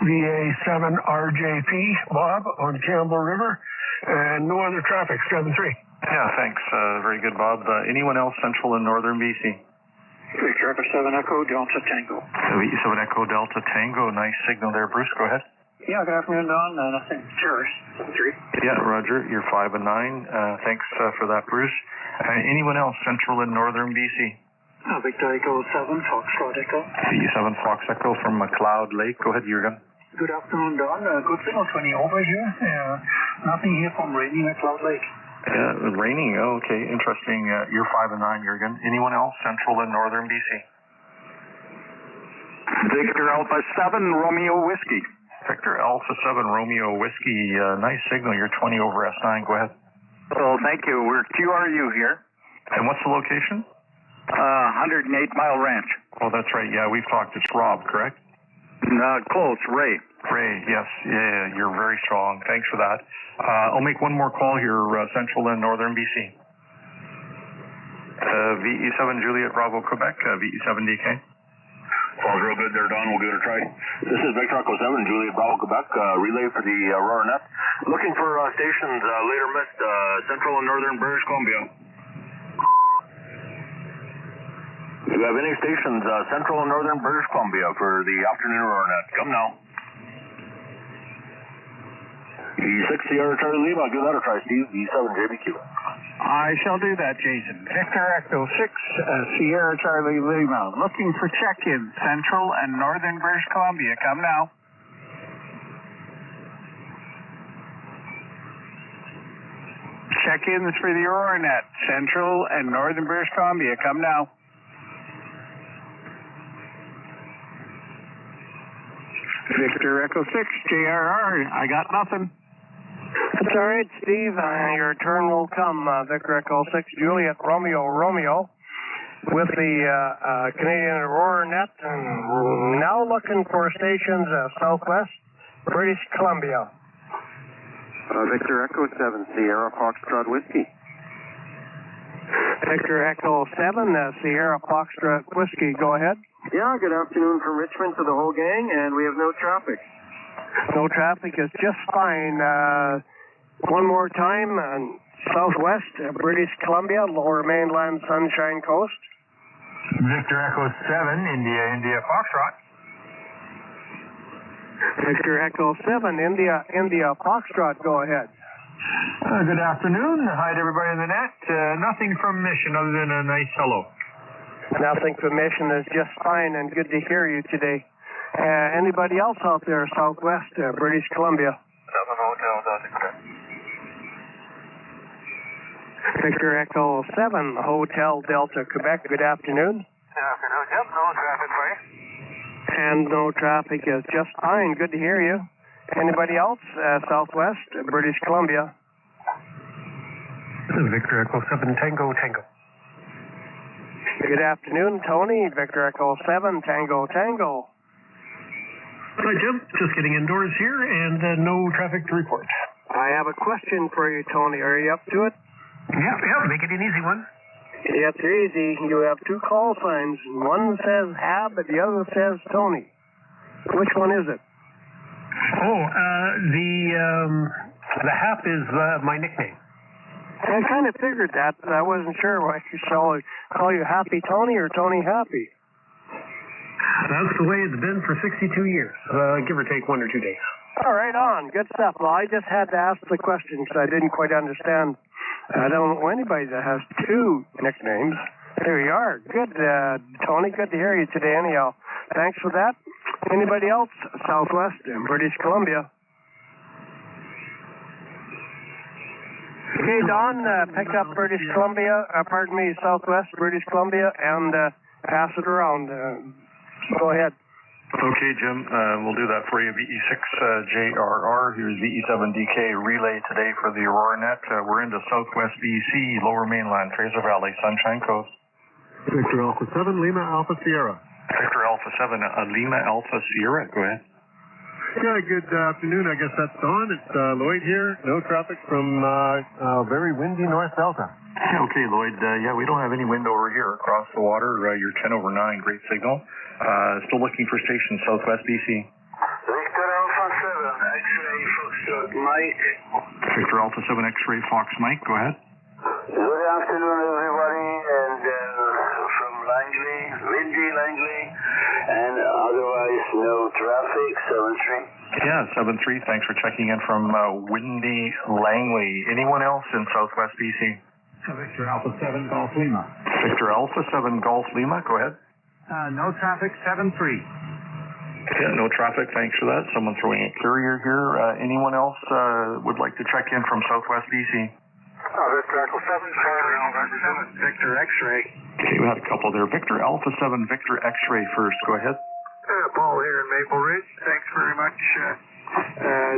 VA7RJP, Bob, on Campbell River, and no other traffic, 7-3. Yeah, thanks. Very good, Bob. Anyone else central and northern BC? Victor Echo 7 Echo Delta Tango. VE7 Echo Delta Tango. Nice signal there. Bruce, go ahead. Yeah, good afternoon, Don. Nothing. Cheers. 7-3. Yeah, Roger. You're 5 and 9. Thanks for that, Bruce. Anyone else central and northern BC? Victor Echo 7 Foxtrot Echo. VE7 Fox Echo from McLeod Lake. Go ahead, Jurgen. Good afternoon, Don. Good signal 20 over here. Nothing here from rainy McLeod Lake. Raining. Oh, okay. Interesting. You're 5 and 9, Jurgen. Anyone else central and northern BC? Victor Alpha 7 Romeo Whiskey. Victor Alpha 7 Romeo Whiskey. Nice signal. You're 20 over S9. Go ahead. Oh, thank you. We're QRU here. And what's the location? 108 Mile Ranch. Oh, that's right. Yeah, we've talked. It's Rob, correct? Close. Ray. Ray, yes. Yeah, you're very strong. Thanks for that. I'll make one more call here, central and northern BC. VE7 Juliet Bravo Quebec, VE7 DK. All's real good there, Don. We'll give it a try. This is Victor Echo 7, Juliet Bravo Quebec, relay for the Aurora Net. Looking for stations later missed, central and northern British Columbia. Do you have any stations central and northern British Columbia for the afternoon Aurora Net? Come now. VE6 Sierra Charlie Lima, give that a try, Steve. VE7 JBQ. I shall do that, Jason. Victor Echo 6 Sierra Charlie Lima. Looking for check-ins, central and northern British Columbia. Come now. Check-ins for the Aurora Net, central and northern British Columbia. Come now. Victor Echo 6JRR. I got nothing. That's all right, Steve. Your turn will come. Victor Echo 6 Juliet Romeo with the Canadian Aurora Net. And now looking for stations southwest British Columbia. Victor Echo 7 Sierra Foxtrot Whiskey. Victor Echo 7 Sierra Foxtrot Whiskey. Go ahead. Yeah, good afternoon from Richmond to the whole gang, and we have no traffic. No traffic is just fine. One more time, southwest British Columbia, lower mainland Sunshine Coast. Victor Echo 7 India Foxtrot. Victor Echo 7 India Foxtrot. Go ahead. Good afternoon. Hi to everybody in the net. Nothing from Mission other than a nice hello. Nothing from Mission is just fine, and good to hear you today. Anybody else out there southwest British Columbia? 7 Hotel Delta Quebec. Victor Echo 7 Hotel Delta Quebec. Good afternoon. Good afternoon. Yep, no traffic for you. And no traffic is just fine. Good to hear you. Anybody else southwest British Columbia? This is Victor Echo 7 Tango. Good afternoon, Tony. Victor Echo 7 Tango. Hi, Jim. Just getting indoors here and no traffic to report. I have a question for you, Tony. Are you up to it? Yep, make it an easy one. It's easy. You have two call signs. One says Hab, and the other says Tony. Which one is it? Oh, the Hap is my nickname. I kind of figured that, but I wasn't sure why you shall call you Happy Tony or Tony Happy. That's the way it's been for 62 years, give or take 1 or 2 days. All right, on. Good stuff. Well, I just had to ask the question because I didn't quite understand. I don't know anybody that has two nicknames. There you are. Good, Tony. Good to hear you today anyhow. Thanks for that. Anybody else? Southwest in British Columbia. Okay, Don, pick up British Columbia, Southwest British Columbia, and pass it around. Go ahead. Okay, Jim, we'll do that for you. VE6JRR, here's VE7DK relay today for the Aurora Net. We're into Southwest BC, Lower Mainland, Fraser Valley, Sunshine Coast. Victor Alpha 7, Lima Alpha Sierra. Victor Alpha 7, Lima Alpha Sierra, go ahead. Yeah, good afternoon. I guess that's on. It's Lloyd here. No traffic from very windy North Delta. Okay, Lloyd. Yeah, we don't have any wind over here across the water. You're 10 over 9. Great signal. Still looking for station Southwest BC. Victor Alpha 7, X-ray Foxtrot Mike. Victor Alpha 7, X-ray Fox Mike. Go ahead. Good afternoon, everybody. And from Langley, windy Langley, and otherwise no traffic, 7-3. Yeah, 7-3. Thanks for checking in from windy Langley. Anyone else in Southwest BC? Victor Alpha 7, Golf Lima. Victor Alpha 7, Golf Lima. Go ahead. No traffic, 7-3. Yeah, no traffic. Thanks for that. Someone throwing a carrier here. Anyone else would like to check in from Southwest BC? Victor Echo 7, Charlie November 7, Victor X-ray. Okay, we had a couple there. Victor Alpha 7, Victor X-ray first. Go ahead. Paul here in Maple Ridge. Thanks very much,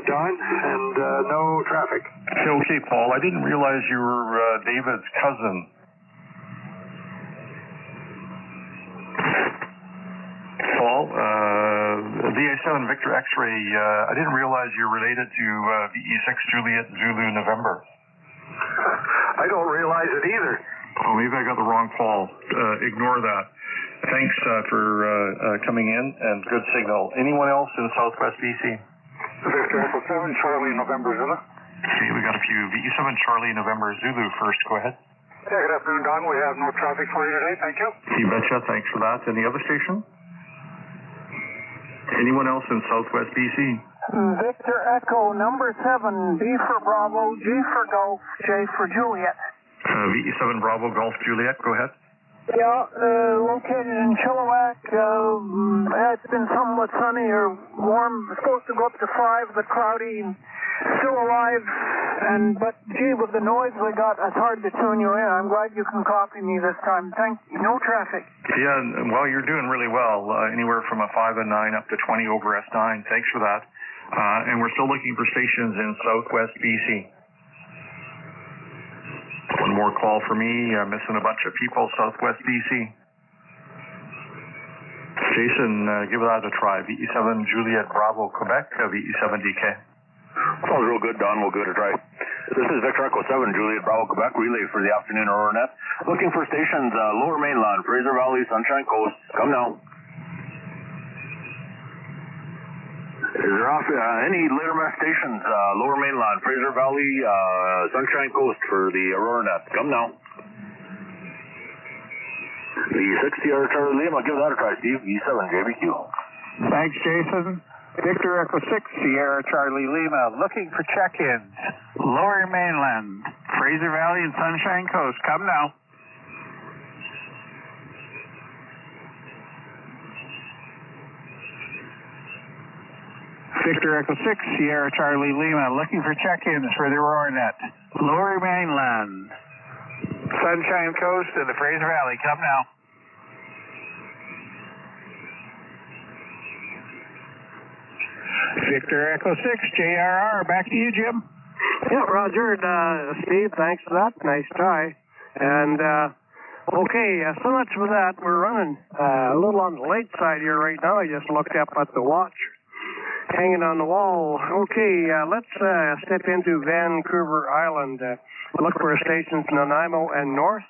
Don, and no traffic. Okay, Paul. I didn't realize you were David's cousin. Paul, VA7 Victor X-ray, I didn't realize you're related to VE6 Juliet Zulu November. I don't realize it either. Oh, maybe I got the wrong Paul. Ignore that. Thanks for coming in, and good signal. Anyone else in Southwest BC? Victor Echo 7, Charlie November Zulu. Okay, we got a few. VE7 Charlie November Zulu first. Go ahead. Yeah, good afternoon, Don. We have no traffic for you today. Thank you. You betcha. Thanks for that. Any other station? Anyone else in Southwest BC? Victor Echo number 7, B for Bravo, G for Golf, J for Juliet. VE7 Bravo Golf Juliet. Go ahead. Yeah, located in Chilliwack. It's been somewhat sunny or warm. It's supposed to go up to 5, but cloudy. Still alive, but gee, with the noise we got, it's hard to tune you in. I'm glad you can copy me this time. Thank you. No traffic. Yeah, well, you're doing really well. Anywhere from a 5 and 9 up to 20 over S9. Thanks for that. And we're still looking for stations in Southwest BC. One more call for me. Missing a bunch of people, Southwest BC. Jason, give that a try. VE7 Juliet Bravo Quebec, VE7DK. Sounds real good, Don. We'll give it a try. This is Victor Echo 7, Juliet Bravo Quebec, relay for the afternoon Aurora Net. Looking for stations, Lower Mainland, Fraser Valley, Sunshine Coast. Come now. Is there any Littermess stations, Lower Mainland, Fraser Valley, Sunshine Coast for the Aurora Net? Come now. The 60R Charlie Lima, give that a try, Steve. E7 JBQ. Thanks, Jason. Victor Echo 6, Sierra Charlie Lima, looking for check-ins. Lower Mainland, Fraser Valley and Sunshine Coast. Come now. Victor Echo 6, Sierra Charlie Lima, looking for check-ins for the Aurora Net. Lower Mainland, Sunshine Coast and the Fraser Valley. Come now. Victor Echo 6JRR, back to you, Jim. Yeah, Roger. Steve, thanks for that. Nice try. And, okay, so much for that. We're running a little on the late side here right now. I just looked up at the watch. hanging on the wall. Okay, let's step into Vancouver Island. Look for stations Nanaimo and North.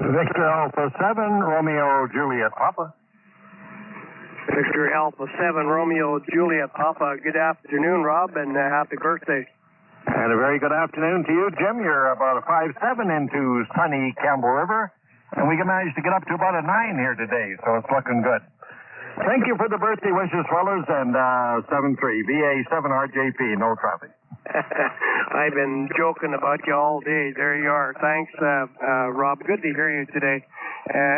Victor Alpha 7, Romeo Juliet Papa. Victor Alpha 7, Romeo Juliet Papa. Good afternoon, Rob, and happy birthday. And a very good afternoon to you, Jim. You're about a 5-7 into sunny Campbell River, and we managed to get up to about a 9 here today, so it's looking good. Thank you for the birthday wishes, fellas, and 7-3, VA7RJP, no traffic. I've been joking about you all day. There you are. Thanks, Rob. Good to hear you today.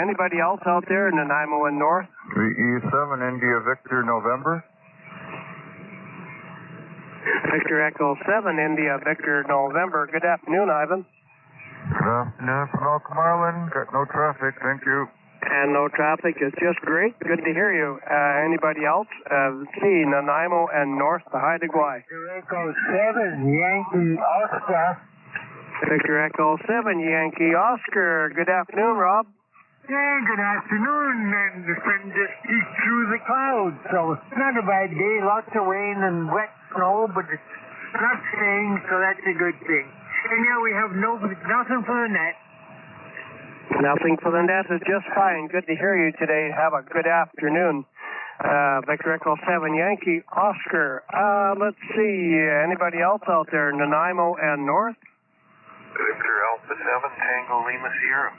Anybody else out there in Nanaimo and North? VE7, India Victor, November. Victor Echo 7, India Victor, November. Good afternoon, Ivan. Good afternoon from Malcolm Island. Got no traffic, thank you. And no traffic is just great. Good to hear you. Anybody else? Let's see, Nanaimo and North, the Haida Gwaii. Victor Echo 7, Yankee Oscar. Victor Echo 7, Yankee Oscar. Good afternoon, Rob. Yeah, good afternoon. And the sun just peeked through the clouds, so it's not a bad day. Lots of rain and wet snow, but it's not staying, so that's a good thing. And yeah, we have nothing for the net. Nothing for the net is just fine. Good to hear you today. Have a good afternoon. Victor Echo 7, Yankee Oscar. Let's see. Anybody else out there? Nanaimo and North? Victor Alpha 7, Tango Lima Sierra.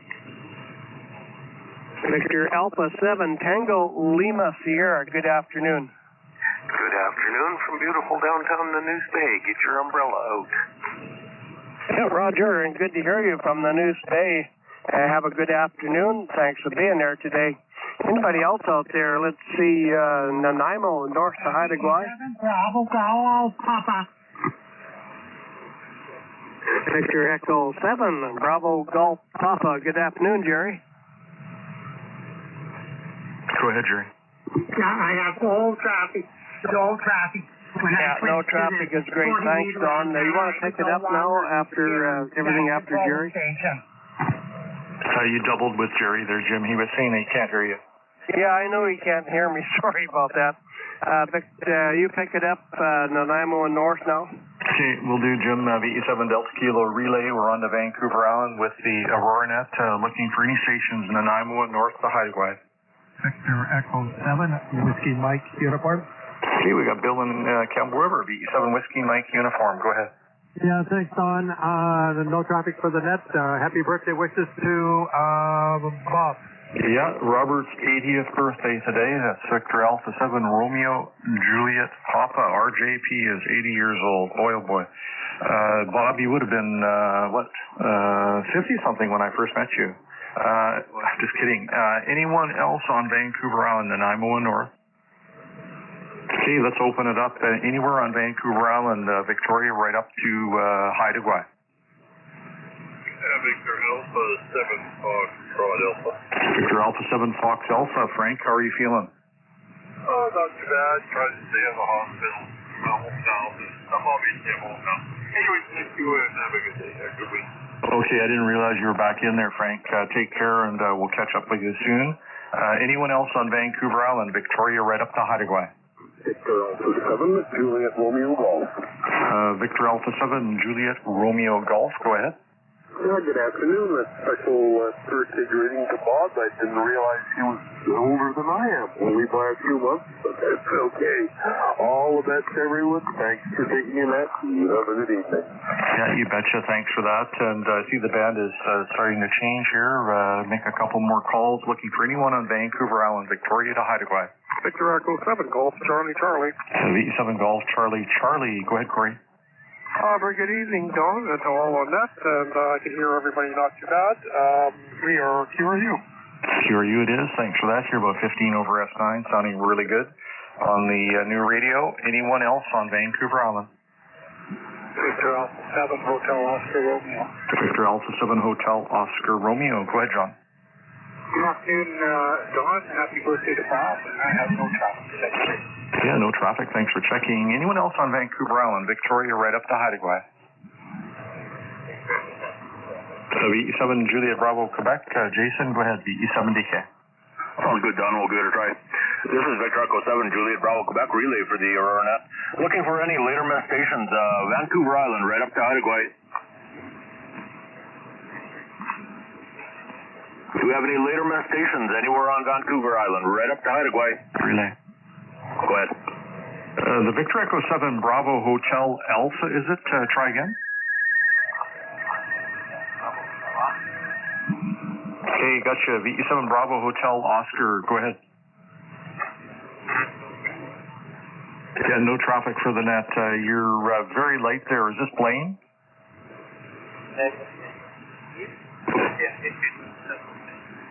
Victor Alpha 7, Tango Lima Sierra. Good afternoon. Good afternoon from beautiful downtown News Bay. Get your umbrella out. Yeah, Roger, and good to hear you from the News Bay. Have a good afternoon. Thanks for being there today. Anybody else out there? Let's see, Nanaimo, North to Haida Gwaii. Bravo, Golf, Papa. Victor Echo 7, Bravo Golf Papa. Good afternoon, Jerry. Go ahead, Jerry. Yeah, I have all traffic. No traffic. No traffic is great. Thanks, Don. You want to pick it up now after everything after Jerry? You doubled with Jerry there, Jim. He was saying he can't hear you. Yeah, I know he can't hear me. Sorry about that. Vic, you pick it up, Nanaimo and North now? Okay, we'll do, Jim. VE7 Delta Kilo Relay. We're on to Vancouver Island with the Aurora Net, looking for any stations Nanaimo and North to Haida Gwaii. Victor Echo 7, Whiskey Mike Uniform. Okay, we got Bill in Campbell River, VE7 Whiskey Mike Uniform. Go ahead. Yeah, thanks, Don. No traffic for the net. Happy birthday wishes to Bob. Yeah, Robert's 80th birthday today. That's Victor Alpha 7 Romeo Juliet Papa. RJP is 80 years old. Boy, oh boy. Bob, you would have been, 50-something when I first met you. Just kidding. Anyone else on Vancouver Island, Nanaimo and North? Okay, let's open it up anywhere on Vancouver Island, Victoria, right up to Haida Gwaii. Victor Alpha 7 Fox Alpha. Victor Alpha 7 Fox Alpha. Frank, how are you feeling? Oh, not too bad. Tried to stay in the hospital. My hometown. I'm obviously at hometown. Anyway, thank you and have a good day. Have a good week. Okay, I didn't realize you were back in there, Frank. Take care, and we'll catch up with you soon. Anyone else on Vancouver Island? Victoria, right up to Haida Gwaii. Victor Alpha 7, Juliet Romeo Golf. Victor Alpha 7, Juliet Romeo Golf. Go ahead. Good afternoon. A special birthday greeting to Bob. I didn't realize he was older than I am. Only by a few months, but that's okay. All the best, everyone. Thanks for taking in that. You have a good evening. Yeah, you betcha. Thanks for that. And I see the band is starting to change here. Make a couple more calls. Looking for anyone on Vancouver Island, Victoria to Haida Gwaii. Victor Echo 7, Golf Charlie Charlie. VE7 Golf Charlie Charlie. Go ahead, Corey. Very good evening, Don, and to all on net, and I can hear everybody not too bad. We are QRU. QRU it is. Thanks for that. You're about 15 over S9, sounding really good on the new radio. Anyone else on Vancouver Island? Victor Alpha 7 Hotel Oscar Romeo. Victor Alpha 7 Hotel Oscar Romeo. Go ahead, John. Good afternoon, Don. Happy birthday to Bob. I have no traffic today. Yeah, no traffic. Thanks for checking. Anyone else on Vancouver Island? Victoria, right up to Haida Gwaii. VE7 Juliet Bravo, Quebec. Jason, go ahead. VE7 DK. Sounds good, Don. We'll give it a try. This is Victor Echo 7, Juliet Bravo, Quebec, relay for the Aurora Net. Looking for any later miss stations, Vancouver Island, right up to Haida Gwaii. Do we have any later miss stations anywhere on Vancouver Island, right up to Haida Gwaii? Relay. Go ahead. The Victor Echo 7 Bravo Hotel Alpha, is it? Try again. Okay, gotcha. VE7 Bravo Hotel Oscar, go ahead. Yeah, no traffic for the net. You're very light there. Is this Blaine?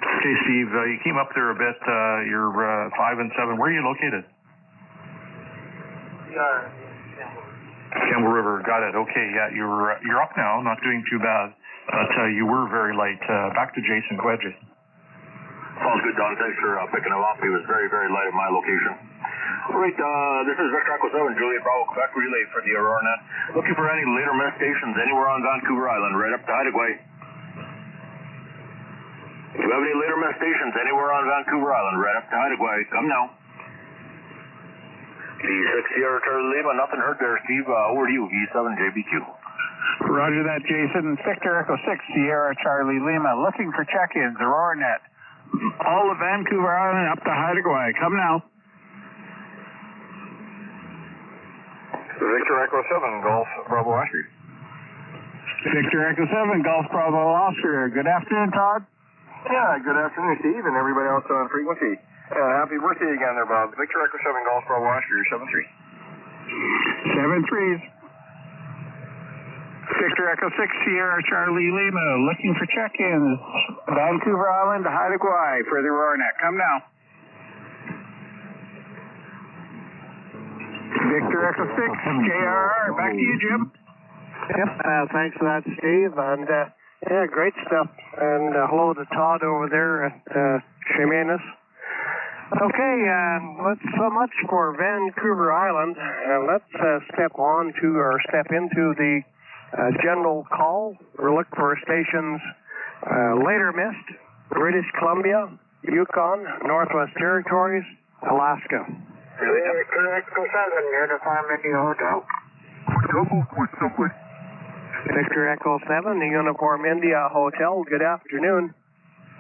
Okay, Steve, you came up there a bit. You're 5 and 7. Where are you located? Campbell River, got it. Okay, yeah, you're up now, not doing too bad, but you were very light. Back to Jason. Go ahead, Jason. Sounds good, Don. Thanks for picking him up. He was very, very light at my location. All right, this is Victor Echo 7, Juliet Bravo, Quebec, relay for the Aurora Net. Looking for any later miss stations anywhere on Vancouver Island, right up to Haida Gwaii. Do you have any later miss stations anywhere on Vancouver Island, right up to Haida Gwaii? Come now. VE6 Sierra Charlie Lima, nothing heard there, Steve. Over to you, VE7 JBQ. Roger that, Jason. Victor Echo 6 Sierra Charlie Lima, looking for check-ins, Aurora Net. All of Vancouver Island up to Haida Gwaii. Come now. Victor Echo 7, Golf Bravo Oscar. Victor Echo 7, Golf Bravo Oscar. Good afternoon, Todd. Yeah, good afternoon, Steve, and everybody else on frequency. Happy birthday again there, Bob. Victor Echo 7, Golf Bravo Oscar, 7-3. 7-3s. Victor Echo 6 Sierra Charlie Lima, looking for check-ins. Vancouver Island to Haida Gwaii for the Aurora Net. Come now. Victor Echo 6 JRR, back to you, Jim. Yep, thanks for that, Steve. And yeah, great stuff. And hello to Todd over there at Chemainus. Okay, so much for Vancouver Island. Let's step into the general call. We're looking for stations later missed, British Columbia, Yukon, Northwest Territories, Alaska. Victor Echo 7, Uniform India Hotel. Victor Echo 7, the Uniform India Hotel. Good afternoon.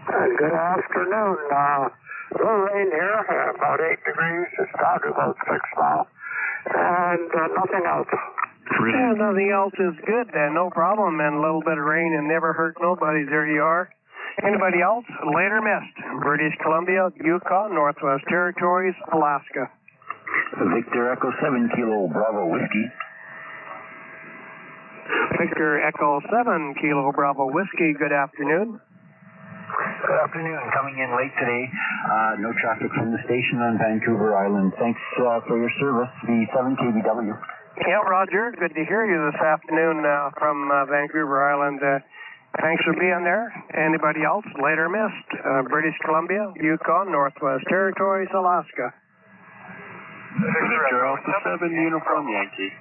Good afternoon. A little rain here, about 8 degrees. It's down to about 6 now. And nothing else. Yeah, nothing else is good. No problem. And a little bit of rain and never hurt nobody. There you are. Anybody else? Later missed. British Columbia, Yukon, Northwest Territories, Alaska. Victor Echo 7 Kilo Bravo Whiskey. Victor Echo 7 Kilo Bravo Whiskey. Good afternoon. Good afternoon. Coming in late today. No traffic from the station on Vancouver Island. Thanks for your service, the 7KBW. Yeah, Roger. Good to hear you this afternoon from Vancouver Island. Thanks for being there. Anybody else? Later missed. British Columbia, Yukon, Northwest Territories, Alaska. Victor Alpha 7, Uniform Yankee.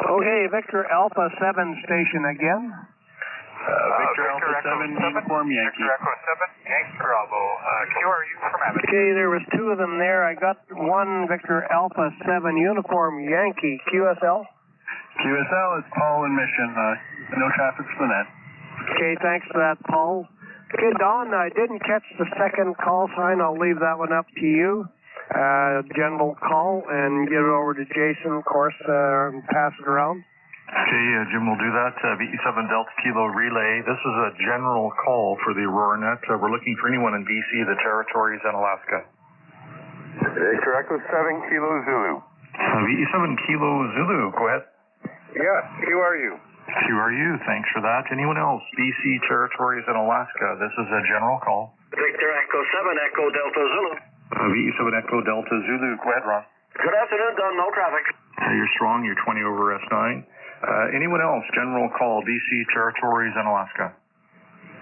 Okay, Victor Alpha 7 station again. Victor Alpha 7, Uniform Yankee. Victor Echo 7, Yankee Bravo. QRU from Abbott. Okay, there was two of them there. I got one Victor Alpha 7 Uniform Yankee. QSL? QSL is Paul and Mission. No traffic for the net. Okay, thanks for that, Paul. Okay, Don, I didn't catch the second call sign. I'll leave that one up to you. General call and get it over to Jason, of course, and pass it around. Okay, Jim will do that. VE7 Delta Kilo Relay. This is a general call for the Aurora Net. We're looking for anyone in BC, the Territories, and Alaska. Victor Echo 7 Kilo Zulu. VE7 Kilo Zulu, go ahead. Yeah, QRU. QRU, thanks for that. Anyone else? BC, Territories, and Alaska. This is a general call. Victor Echo 7 Echo Delta Zulu. VE7 Echo Delta Zulu, go ahead, Ron. Good afternoon, Don. No traffic. You're strong. You're 20 over S9. Anyone else? General call, BC, Territories, and Alaska.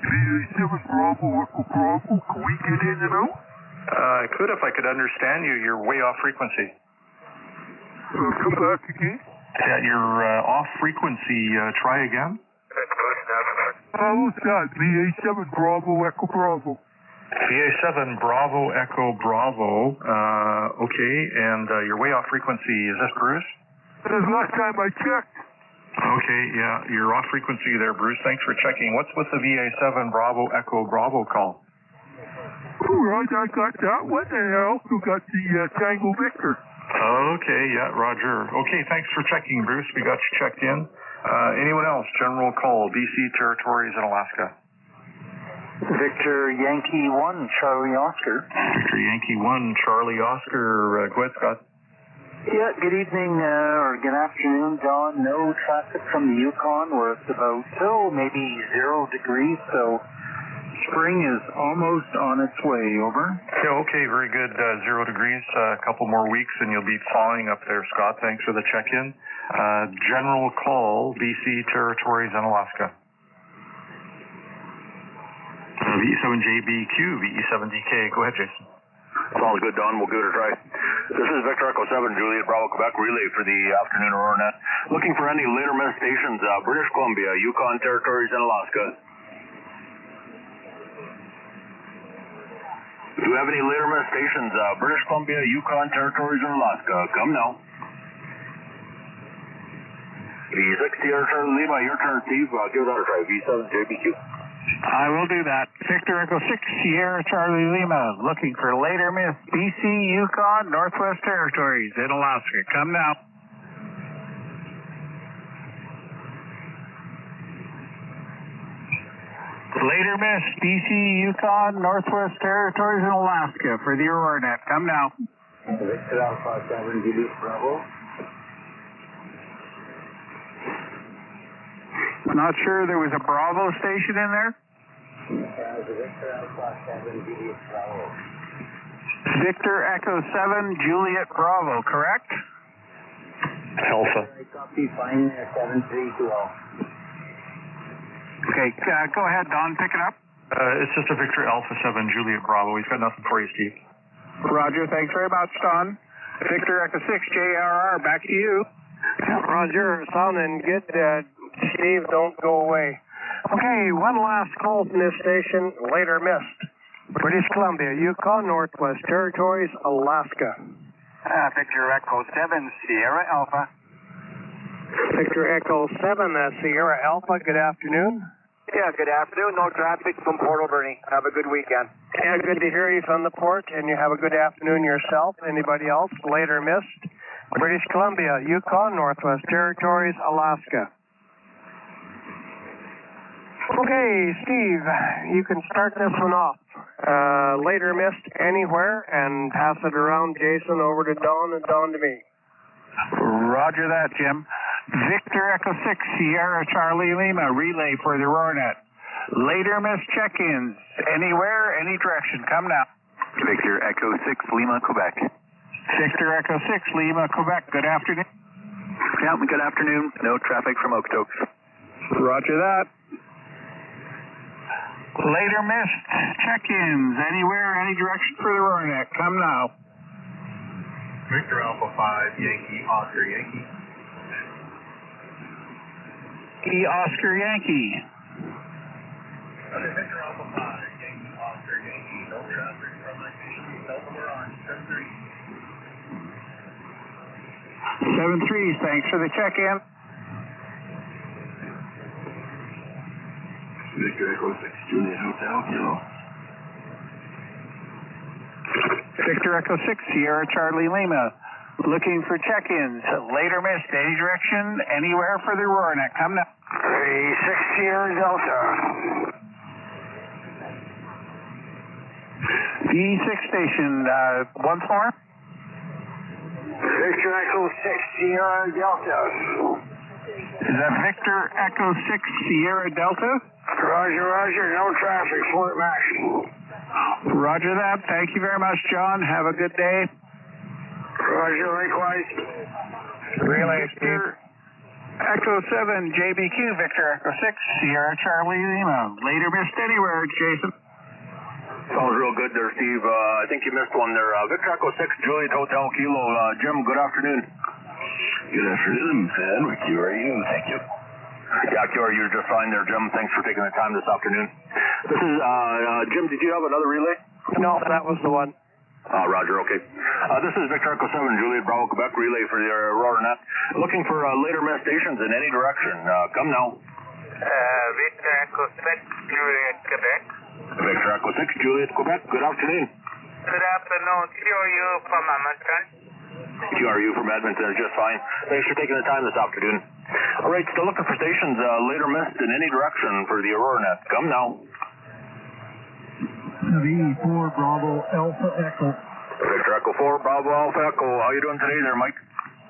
VE7 Bravo, Echo Bravo. Can we get in and out? I could if I could understand you. You're way off frequency. Come back again? Yeah, you're off frequency. Try again. Who's that? VE7 Bravo, Echo Bravo. VA7 Bravo Echo Bravo. Okay, and your way off frequency, is this Bruce? This is last time I checked. Okay, yeah, you're off frequency there, Bruce. Thanks for checking. What's with the VA7 Bravo Echo Bravo call? All right, I got that. What the hell? Who got the Tango Victor? Okay, yeah, Roger. Okay, thanks for checking, Bruce. We got you checked in. Anyone else? General call, BC territories in Alaska. Victor Yankee 1, Charlie Oscar. Victor Yankee 1, Charlie Oscar. Go ahead, Scott. Yeah, good evening or good afternoon, Don. No traffic from the Yukon. We're at about, maybe 0 degrees, so spring is almost on its way. Over. Yeah, okay, very good. 0 degrees, a couple more weeks, and you'll be thawing up there, Scott. Thanks for the check-in. General call, BC territories and Alaska. VE7JBQ, VE7DK. Go ahead, Jason. Sounds good, Don. We'll give it a try. This is Victor Echo 7, Juliet Bravo, Quebec, relay for the afternoon Aurora Net. Looking for any later miss stations, British Columbia, Yukon territories, and Alaska. Do you have any later miss stations, British Columbia, Yukon territories, and Alaska? Come now. V6JRR Lima, your turn, Steve. Give that a try. V7JBQ. I will do that. Victor Echo 6, Sierra Charlie Lima, looking for later miss BC, Yukon, Northwest Territories in Alaska. Come now. Later miss BC, Yukon, Northwest Territories in Alaska for the Aurora Net. Come now. Victor Alpha 7, Juliet Bravo. Not sure there was a Bravo station in there? Victor Alpha 7, Juliet Bravo. Victor Echo 7, Juliet Bravo, correct? Alpha. Copy, fine, 732. Okay, go ahead, Don, pick it up. It's just a Victor Alpha 7, Juliet Bravo. He's got nothing for you, Steve. Roger, thanks very much, Don. Victor Echo 6JRR, back to you. Roger, sounding good. Steve, don't go away. Okay, one last call from this station, later missed. British Columbia, Yukon, Northwest Territories, Alaska. Victor Echo 7, Sierra Alpha. Victor Echo 7, Sierra Alpha, good afternoon. Yeah, good afternoon. No traffic from Port Alberni. Have a good weekend. Yeah, good to hear you from the port, and you have a good afternoon yourself. Anybody else later missed? British Columbia, Yukon, Northwest Territories, Alaska. Okay, Steve, you can start this one off. Later missed anywhere, and pass it around, Jason, over to Don, and Don to me. Roger that, Jim. Victor Echo 6, Sierra Charlie Lima, relay for the Aurora Net. Later missed check-ins, anywhere, any direction. Come now. Victor Echo 6, Lima, Quebec. Victor Echo 6, Lima, Quebec. Good afternoon. Yeah, good afternoon. No traffic from Okotoks. Roger that. Later missed check-ins, anywhere, any direction for the Aurora Net. Come now. Victor Alpha 5, Yankee, Oscar, Yankee. Oscar Yankee. Victor Alpha 5, Yankee, Oscar, Yankee. No traffic from Delta Orange, 7-3. 7-3, thanks for the check-in. Victor Echo 6, Juliet Hotel, Kilo. Victor Echo 6, Sierra Charlie Lima. Looking for check-ins. Later missed, any direction, anywhere for the Aurora Net. Come now. 6 Sierra Delta. V6 station, once more. Victor Echo 6 Sierra Delta. Is that Victor Echo 6 Sierra Delta? Roger, no traffic, Fort Mac. Roger that. Thank you very much, John. Have a good day. Roger, likewise. Relay, Steve. Echo 7, JBQ, Victor Echo 6, Sierra Charlie Lima. Later missed anywhere, Jason. Sounds real good there, Steve. I think you missed one there. Victor Echo 6, Juliet Hotel, Kilo. Jim, good afternoon. Good afternoon, Fan. QRU, thank you. Yeah, QRU just fine there, Jim. Thanks for taking the time this afternoon. This is, Jim, did you have another relay? No, that was the one. Roger, okay. This is Victor Echo 7, Juliet Bravo, Quebec, relay for the Aurora Net. Looking for later miss stations in any direction. Come now. Victor Echo 6, Juliet, Quebec. Victor Echo 6, Juliet, Quebec. Good afternoon. Good afternoon. QRU from Edmonton. QRU from Edmonton is just fine. Thanks for taking the time this afternoon. All right, still looking for stations later missed in any direction for the Aurora Net. Come now. VE4 Bravo Alpha Echo. Victor Echo 4, Bravo Alpha Echo. How you doing today there, Mike?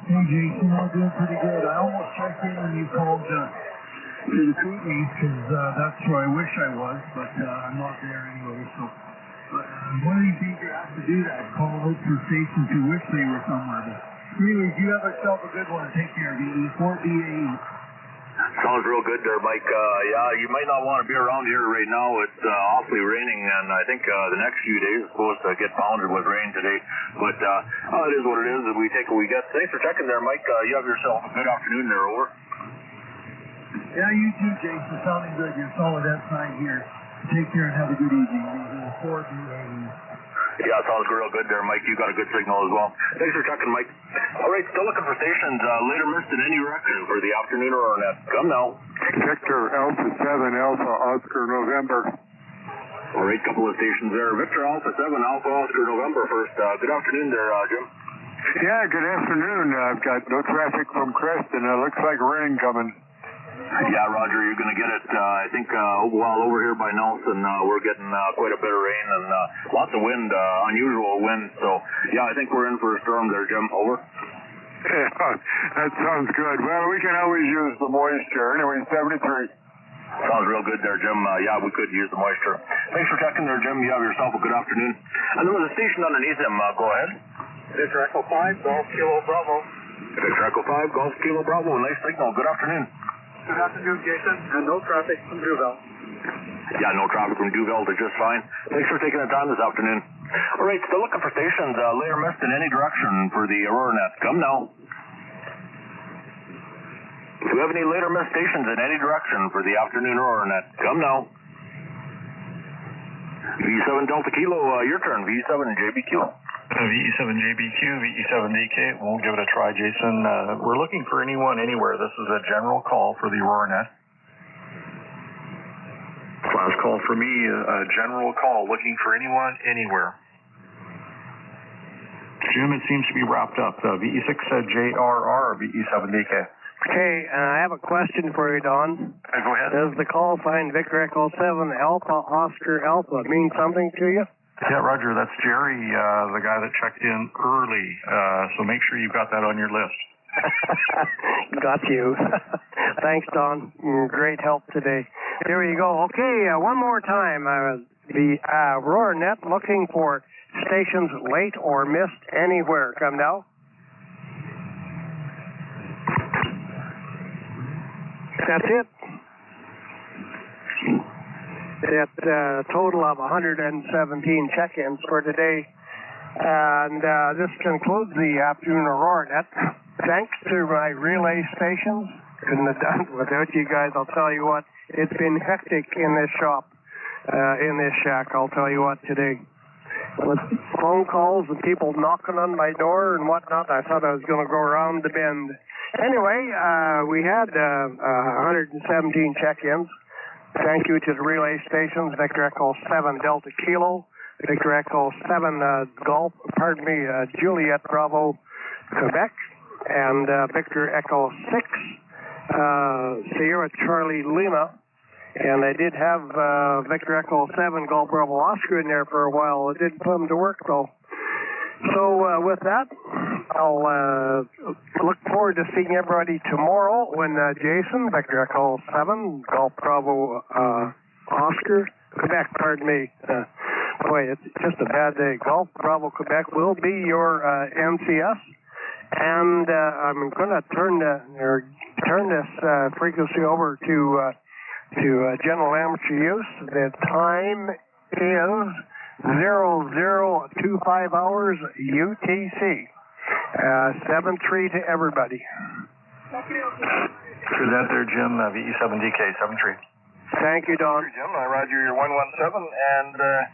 Hey, Jason, I'm doing pretty good. I almost checked in when you called to recruit me because that's where I wish I was, but I'm not there anyway. So, one of these days you have to do that. Call out for stations who wish they were somewhere. But anyways, you have yourself a good one. Take care. VE4 BAE. Sounds real good there, Mike. Yeah, you might not want to be around here right now. It's awfully raining, and I think the next few days is supposed to get pounded with rain today. But it is what it is. We take what we get. Thanks for checking there, Mike. You have yourself a good afternoon there, over. Yeah, you too, Jason. Sounding good. You're solid outside here. Take care and have a good evening. VE4 BAE. Yeah, sounds real good there, Mike. You got a good signal as well. Thanks for checking, Mike. All right, still looking for stations later missed in any direction for the afternoon Aurora Net. Come now. Victor Alpha 7 Alpha Oscar November. All right, couple of stations there. Victor Alpha 7 Alpha Oscar November first. Good afternoon there, Jim. Yeah, good afternoon. I've got no traffic from Creston. It looks like rain coming. Yeah, Roger, you're going to get it, I think, over here by Nelson, we're getting quite a bit of rain and lots of wind, unusual wind. So, yeah, I think we're in for a storm there, Jim. Over. Yeah, that sounds good. Well, we can always use the moisture. Anyway, 73. Sounds real good there, Jim. Yeah, we could use the moisture. Thanks for checking there, Jim. You have yourself a good afternoon. And there was a station underneath him. Go ahead. Victor Echo 5, Golf Kilo Bravo. Victor Echo 5, Golf Kilo Bravo. Nice signal. Good afternoon. Good afternoon, Jason. And no traffic from Duvel. Yeah, no traffic from Duvel. They're just fine. Thanks for taking the time this afternoon. All right, still looking for stations later missed in any direction for the Aurora Net. Come now. Do we have any later missed stations in any direction for the afternoon Aurora Net? Come now. VE7 Delta Kilo, your turn. VE7 JBQ. VE7 JBQ, VE7 DK. We'll give it a try, Jason. We're looking for anyone, anywhere. This is a general call for the Aurora Net. Last call for me, a general call, looking for anyone, anywhere. Jim, it seems to be wrapped up. VE6JRR, VE7 DK. Okay, I have a question for you, Don. Go ahead. Does the call sign Victor Echo 7 Alpha Oscar Alpha mean something to you? Yeah, Roger, that's Jerry, the guy that checked in early. So make sure you've got that on your list. Got you. Thanks, Don. Great help today. There you go. Okay, one more time. The Aurora Net looking for stations late or missed anywhere. Come now. That's it. At a total of 117 check-ins for today. And this concludes the afternoon Aurora Net. Thanks to my relay stations. Couldn't have done it without you guys. I'll tell you what, it's been hectic in this shop, in this shack, I'll tell you what, today. With phone calls and people knocking on my door and whatnot, I thought I was going to go around the bend. Anyway, we had 117 check-ins. Thank you to the relay stations, Victor Echo 7 Delta Kilo, Victor Echo 7 Juliet Bravo Quebec, and Victor Echo 6 Sierra Charlie Lima. And I did have Victor Echo 7 Golf Bravo Oscar in there for a while. It didn't put them to work though. So with that, I'll look forward to seeing everybody tomorrow when Jason, Victor Echo 7 Golf Bravo Oscar Quebec, pardon me. Boy, it's just a bad day. Golf Bravo Quebec will be your NCS. And I'm going to turn this frequency over to general amateur use. The time is 0025 hours UTC. 7-3 to everybody. Through that there, Jim, VE7DK, 7-3. Thank you, Don. Jim, Roger, you're 117, and, I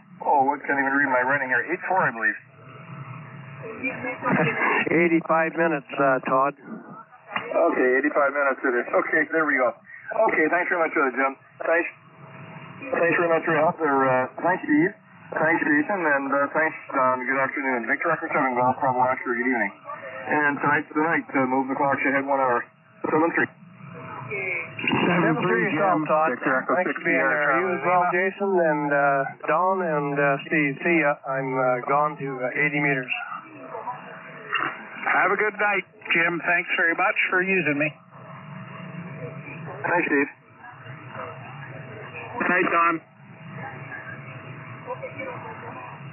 can't even read my writing here. 84, I believe. 85 minutes, Todd. Okay, 85 minutes it is. Okay, there we go. Okay, thanks very much for that, Jim. Thanks very much for your help there. Thanks, Steve. Thanks, Jason, and thanks, Don. Good afternoon. Victor Echo 7, Golf Bravo Oscar, good evening. And tonight's the night to move the clocks ahead 1 hour. 7-3. 7-3 yourself, Todd. Thanks for being there. You as well, Jason, and Don, and Steve. See ya. I'm gone to 80 meters. Have a good night, Jim. Thanks very much for using me. Thanks, Steve. Good night, Don.